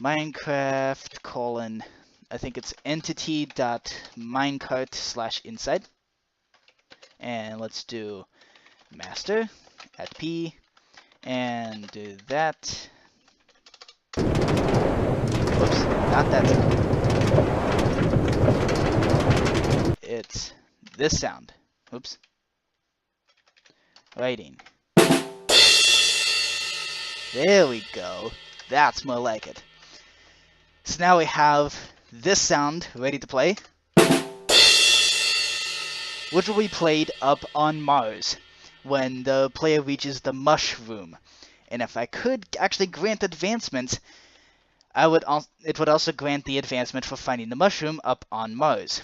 Minecraft : I think it's entity.minecart/inside. And let's do master at P and do that. Oops, not that sound. It's this sound. Oops. Writing. There we go. That's more like it. So now we have this sound ready to play, which will be played up on Mars when the player reaches the mushroom. And if I could actually grant advancement, it would also grant the advancement for finding the mushroom up on Mars.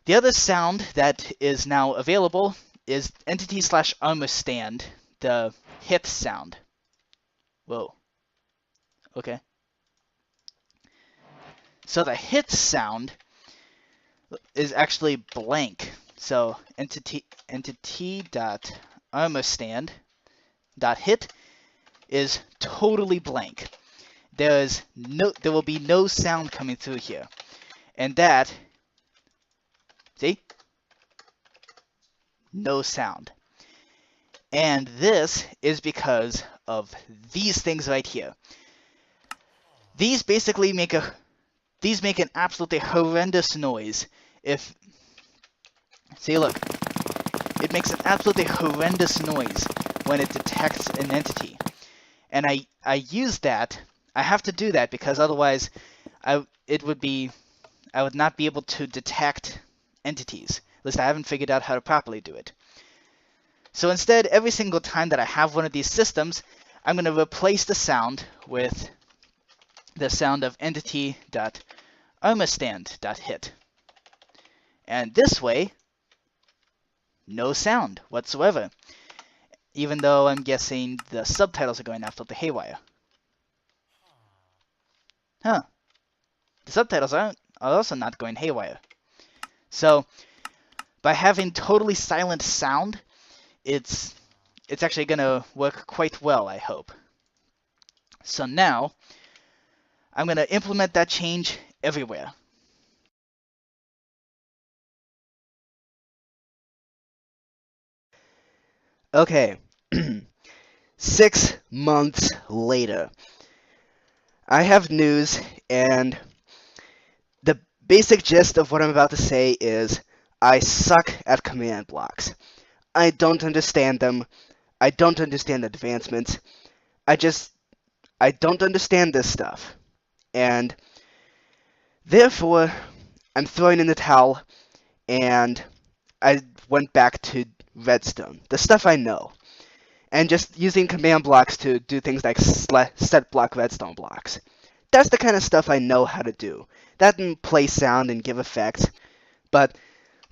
The other sound that is now available is entity/armor stand, the hit sound. Whoa. Okay. So the hit sound is actually blank. So entity dot armor stand dot hit is totally blank. There will be no sound coming through here. And that, see? No sound. And this is because of these things right here. These basically make an absolutely horrendous noise. See, look, it makes an absolutely horrendous noise when it detects an entity. And I use that. I have to do that because otherwise I would not be able to detect entities. At least I haven't figured out how to properly do it. So instead, every single time that I have one of these systems, I'm going to replace the sound with the sound of entity.armorstand.hit. And this way, no sound whatsoever. Even though I'm guessing the subtitles are going absolutely haywire. Huh. The subtitles are also not going haywire. So, by having totally silent sound, it's actually going to work quite well, I hope. So now, I'm going to implement that change everywhere. Okay, 6 months later. I have news, and the basic gist of what I'm about to say is I suck at command blocks. I don't understand them. I don't understand advancements. I don't understand this stuff. And therefore, I'm throwing in the towel, and I went back to Redstone, the stuff I know, and just using command blocks to do things like set block redstone blocks. That's the kind of stuff I know how to do. That and play sound and give effects, but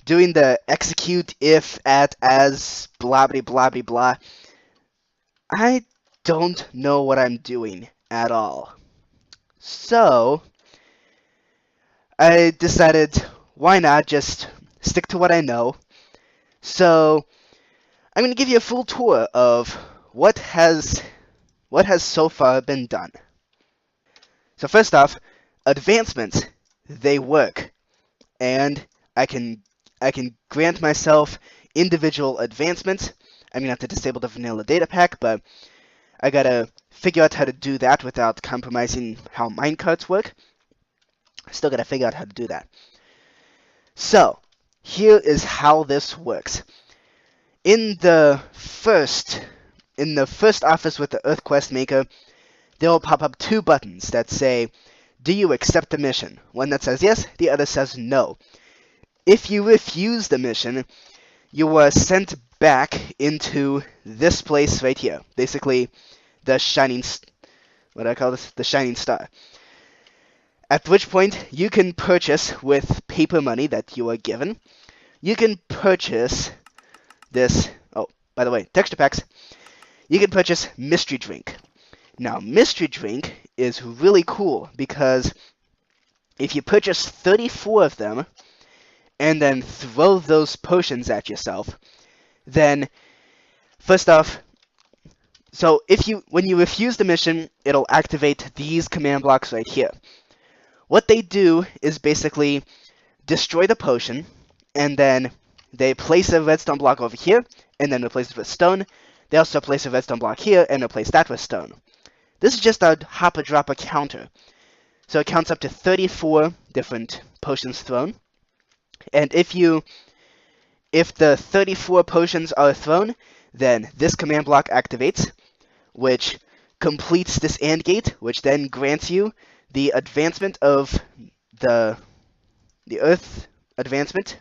doing the execute if at as blah blah blah blah blah, I don't know what I'm doing at all. So I decided, why not just stick to what I know? So I'm going to give you a full tour of what has so far been done. So first off, advancements, they work, and I can grant myself individual advancements. I'm gonna have to disable the vanilla data pack, but I gotta figure out how to do that without compromising how minecarts work. Still gotta figure out how to do that. So here is how this works. In the first office with the EarthQuest maker, there will pop up 2 buttons that say, do you accept the mission? One that says yes, the other says no. If you refuse the mission, you are sent back into this place right here. Basically, the shining, the shining star. At which point, you can purchase with paper money that you are given. You can purchase this, oh, by the way, texture packs. You can purchase Mystery Drink. Now, Mystery Drink is really cool because if you purchase 34 of them and then throw those potions at yourself, then first off, so when you refuse the mission, it'll activate these command blocks right here. What they do is basically destroy the potion, and then they place a redstone block over here, and then replace it with stone. They also place a redstone block here, and replace that with stone. This is just a hopper-dropper counter. So it counts up to 34 different potions thrown. And if the 34 potions are thrown, then this command block activates, which completes this AND gate, which then grants you the advancement of the Earth advancement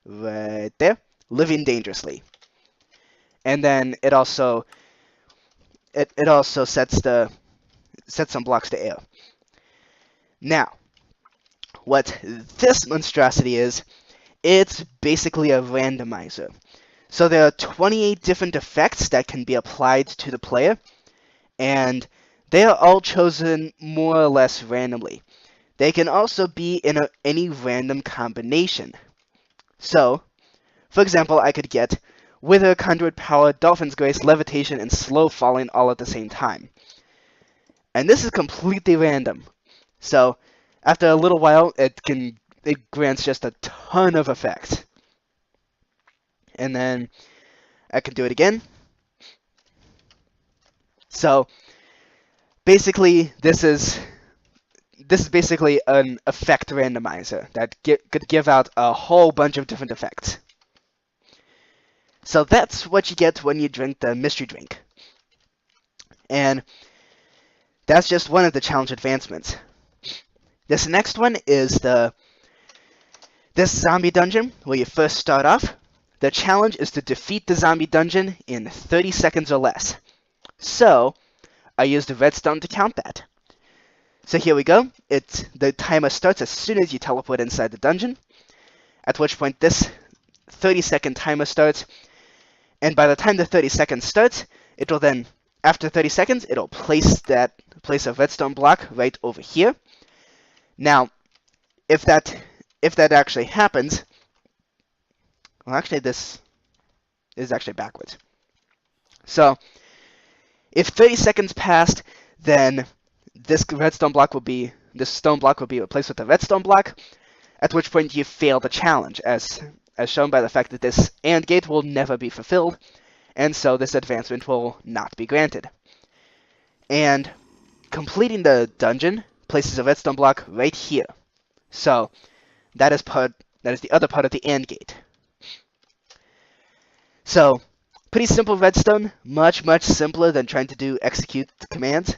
right there, living dangerously. And then it also sets some blocks to air. Now, what this monstrosity is, it's basically a randomizer. So there are 28 different effects that can be applied to the player, and They are all chosen more or less randomly. They can also be in any random combination. So, for example, I could get Wither, Conduit Power, Dolphin's Grace, Levitation, and Slow Falling all at the same time. And this is completely random. So, after a little while, it grants just a ton of effects. And then I can do it again. So, basically, this is basically an effect randomizer that could give out a whole bunch of different effects. So that's what you get when you drink the mystery drink. And that's just one of the challenge advancements. This next one is this zombie dungeon where you first start off. The challenge is to defeat the zombie dungeon in 30 seconds or less. So I used the redstone to count that. So here we go. The timer starts as soon as you teleport inside the dungeon, at which point this 30-second timer starts, and by the time the 30 seconds starts, it'll then, after 30 seconds, it'll place a redstone block right over here. Now, if that actually happens, well, actually this is actually backwards. So, if 30 seconds passed, then this stone block will be replaced with a redstone block, at which point you fail the challenge, as shown by the fact that this AND gate will never be fulfilled, and so this advancement will not be granted. And completing the dungeon places a redstone block right here. So that is the other part of the AND gate. So pretty simple redstone, much simpler than trying to execute the commands.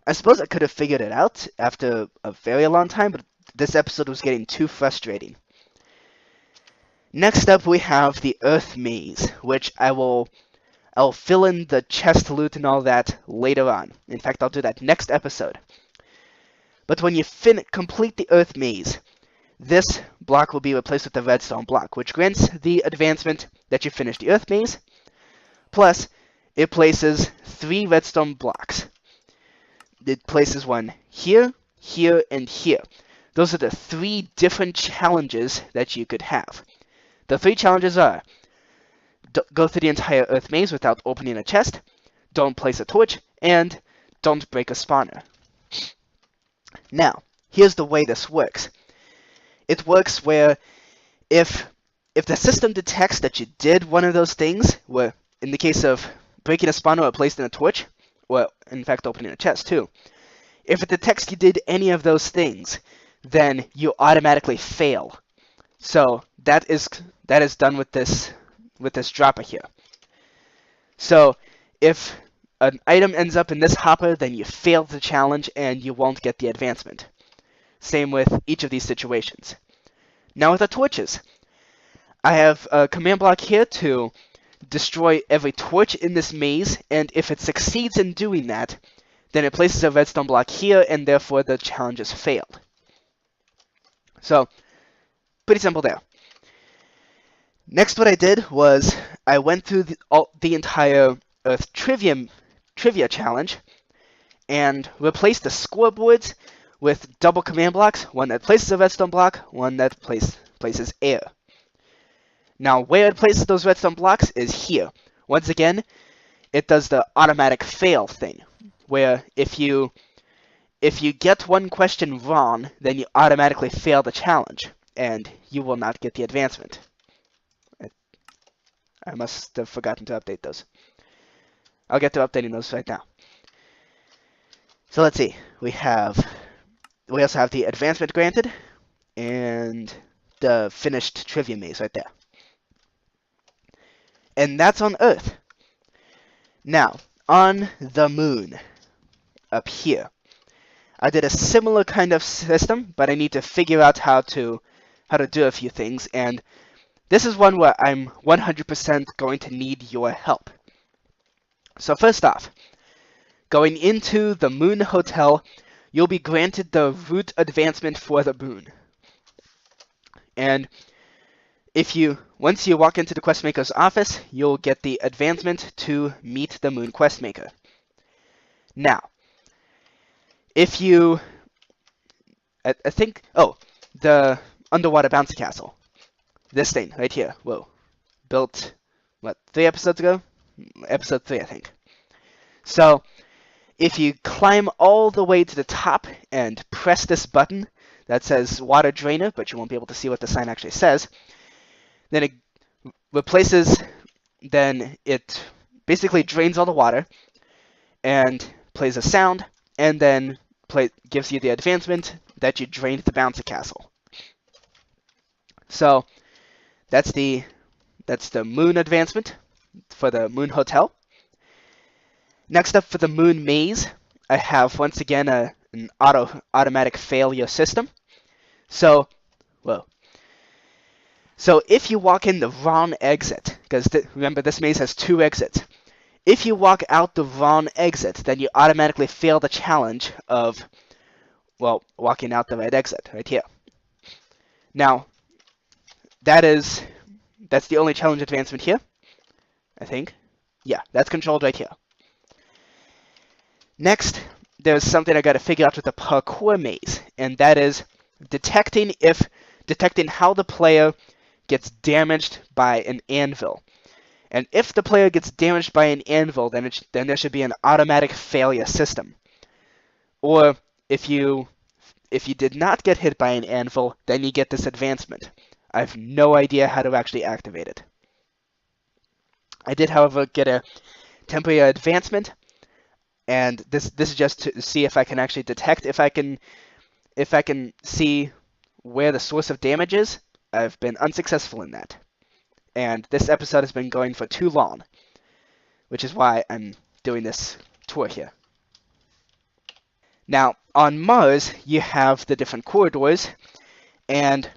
I suppose I could have figured it out after a very long time, but this episode was getting too frustrating. Next up, we have the Earth Maze, which I'll fill in the chest loot and all that later on. In fact, I'll do that next episode. But when you complete the Earth Maze, this block will be replaced with the redstone block, which grants the advancement that you finished the Earth Maze. Plus, it places 3 redstone blocks. It places one here, here, and here. Those are the 3 different challenges that you could have. The 3 challenges are: go through the entire Earth Maze without opening a chest, don't place a torch, and don't break a spawner. Now, here's the way this works. It works where if the system detects that you did one of those things, where in the case of breaking a spawner or placing a torch, or in fact opening a chest too, if it detects you did any of those things, then you automatically fail. So that is done with this dropper here. So if an item ends up in this hopper, then you fail the challenge and you won't get the advancement. Same with each of these situations. Now with the torches, I have a command block here to destroy every torch in this maze, and if it succeeds in doing that, then it places a redstone block here, and therefore the challenge is failed. So, pretty simple there. Next, what I did was I went through the entire Earth Trivia challenge and replaced the scoreboards with double command blocks, one that places a redstone block, one that places air. Now, where it places those redstone blocks is here. Once again, it does the automatic fail thing, where if you get one question wrong, then you automatically fail the challenge, and you will not get the advancement. I must have forgotten to update those. I'll get to updating those right now. So let's see. We also have the advancement granted, and the finished trivia maze right there. And that's on Earth. Now, on the moon, up here, I did a similar kind of system, but I need to figure out how to do a few things, and this is one where I'm 100% going to need your help. So first off, going into the Moon Hotel, you'll be granted the route advancement for the moon. And once you walk into the Questmaker's office, you'll get the advancement to meet the Moon Questmaker. Now, if you, I think, oh, the underwater bouncy castle. This thing right here. Whoa. Built, what, 3 episodes ago? Episode 3, I think. So, if you climb all the way to the top and press this button that says water drainer, but you won't be able to see what the sign actually says, then it replaces, then it basically drains all the water and plays a sound, and then gives you the advancement that you drained the bouncy castle. So that's the moon advancement for the moon hotel. Next up, for the moon maze, I have once again an automatic failure system. So, whoa. So if you walk in the wrong exit, because remember this maze has 2 exits. If you walk out the wrong exit, then you automatically fail the challenge of, well, walking out the right exit, right here. Now, that's the only challenge advancement here, I think. Yeah, that's controlled right here. Next, there's something I gotta figure out with the parkour maze, and that is detecting how the player gets damaged by an anvil. And if the player gets damaged by an anvil, then there should be an automatic failure system. Or if you did not get hit by an anvil, then you get this advancement. I have no idea how to actually activate it. I did, however, get a temporary advancement, and this is just to see if I can actually detect, if I can see where the source of damage is. I've been unsuccessful in that. And this episode has been going for too long, which is why I'm doing this tour here. Now, on Mars, you have the different corridors, and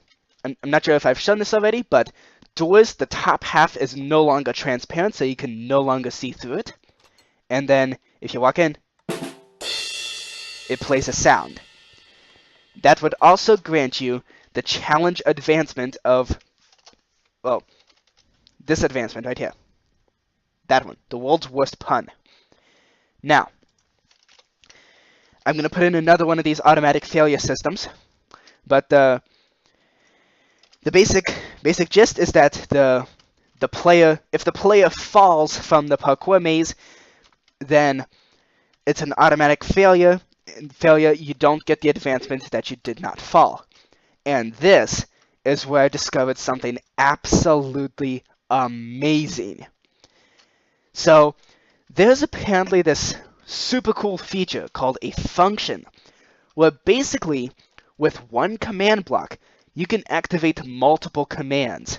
I'm not sure if I've shown this already, but doors, the top half is no longer transparent, so you can no longer see through it. And then, if you walk in, it plays a sound. That would also grant you the challenge advancement of, well, this advancement right here. That one, the world's worst pun. Now, I'm going to put in another one of these automatic failure systems, but the basic gist is that if the player falls from the parkour maze, then it's an automatic failure. You don't get the advancement that you did not fall. And this is where I discovered something absolutely amazing. So there's apparently this super cool feature called a function, where basically with one command block you can activate multiple commands.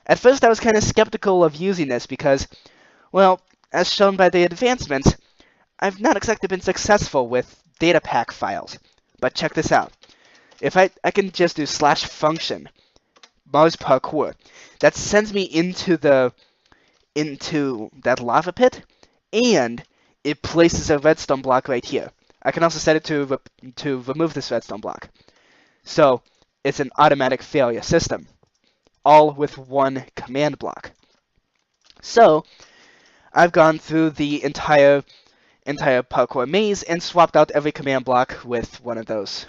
At first I was kind of skeptical of using this because, well, as shown by the advancements, I've not exactly been successful with data pack files. But check this out. If I can just do /function Mars parkour, that sends me into that lava pit, and it places a redstone block right here. I can also set it to remove this redstone block. So it's an automatic failure system, all with one command block. So I've gone through the entire parkour maze and swapped out every command block with one of those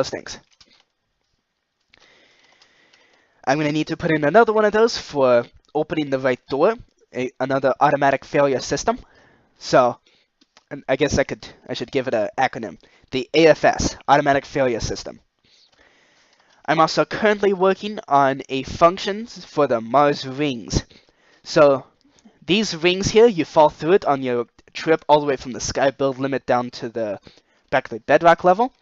things. I'm going to need to put in another one of those for opening the right door, another automatic failure system. So I guess I should give it an acronym, the AFS, Automatic Failure System. I'm also currently working on a function for the Mars rings. So these rings here, you fall through it on your trip all the way from the sky build limit down to the practically bedrock level.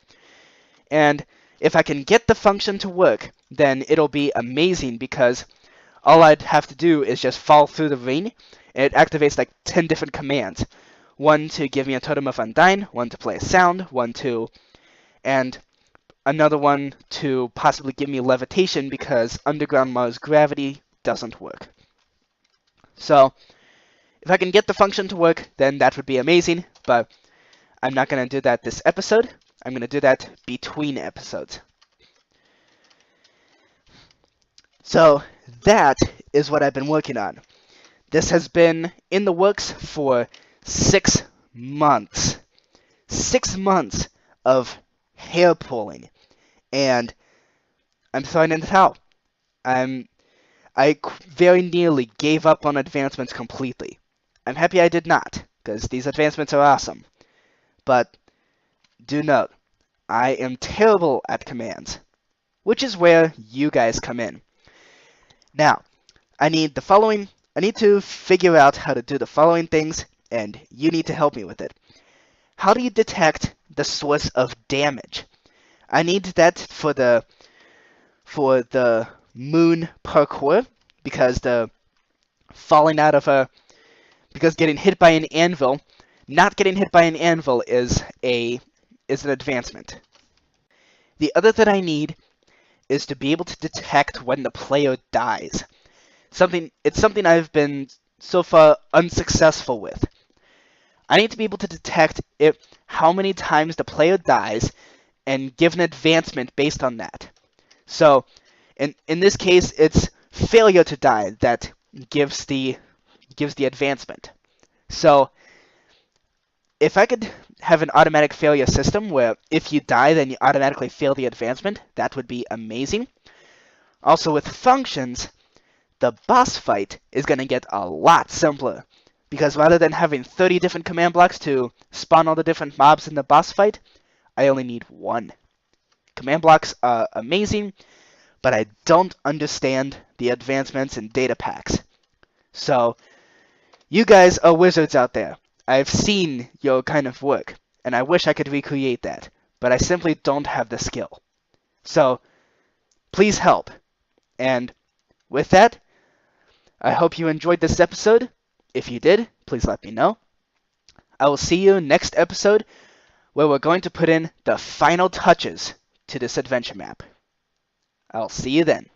And if I can get the function to work, then it'll be amazing, because all I'd have to do is just fall through the ring, and it activates like 10 different commands. One to give me a totem of undying, one to play a sound, and another one to possibly give me levitation, because underground Mars gravity doesn't work. So if I can get the function to work, then that would be amazing, but I'm not going to do that this episode. I'm going to do that between episodes. So that is what I've been working on. This has been in the works for 6 months. 6 months of hair pulling, and I'm throwing in the towel. I very nearly gave up on advancements completely. I'm happy I did not, because these advancements are awesome. But do note, I am terrible at commands, which is where you guys come in. Now, I need to figure out how to do the following things, and you need to help me with it. How do you detect the source of damage? I need that for the moon parkour, because because getting hit by an anvil, not getting hit by an anvil is an advancement. The other that I need is to be able to detect when the player dies. It's something I've been so far unsuccessful with. I need to be able to detect how many times the player dies and give an advancement based on that. So, in this case, it's failure to die that gives the advancement. So, if I could have an automatic failure system where if you die, then you automatically fail the advancement, that would be amazing. Also, with functions, the boss fight is going to get a lot simpler, because rather than having 30 different command blocks to spawn all the different mobs in the boss fight, I only need one. Command blocks are amazing, but I don't understand the advancements in data packs. So, you guys are wizards out there. I've seen your kind of work, and I wish I could recreate that, but I simply don't have the skill. So, please help. And with that, I hope you enjoyed this episode. If you did, please let me know. I will see you next episode, where we're going to put in the final touches to this adventure map. I'll see you then.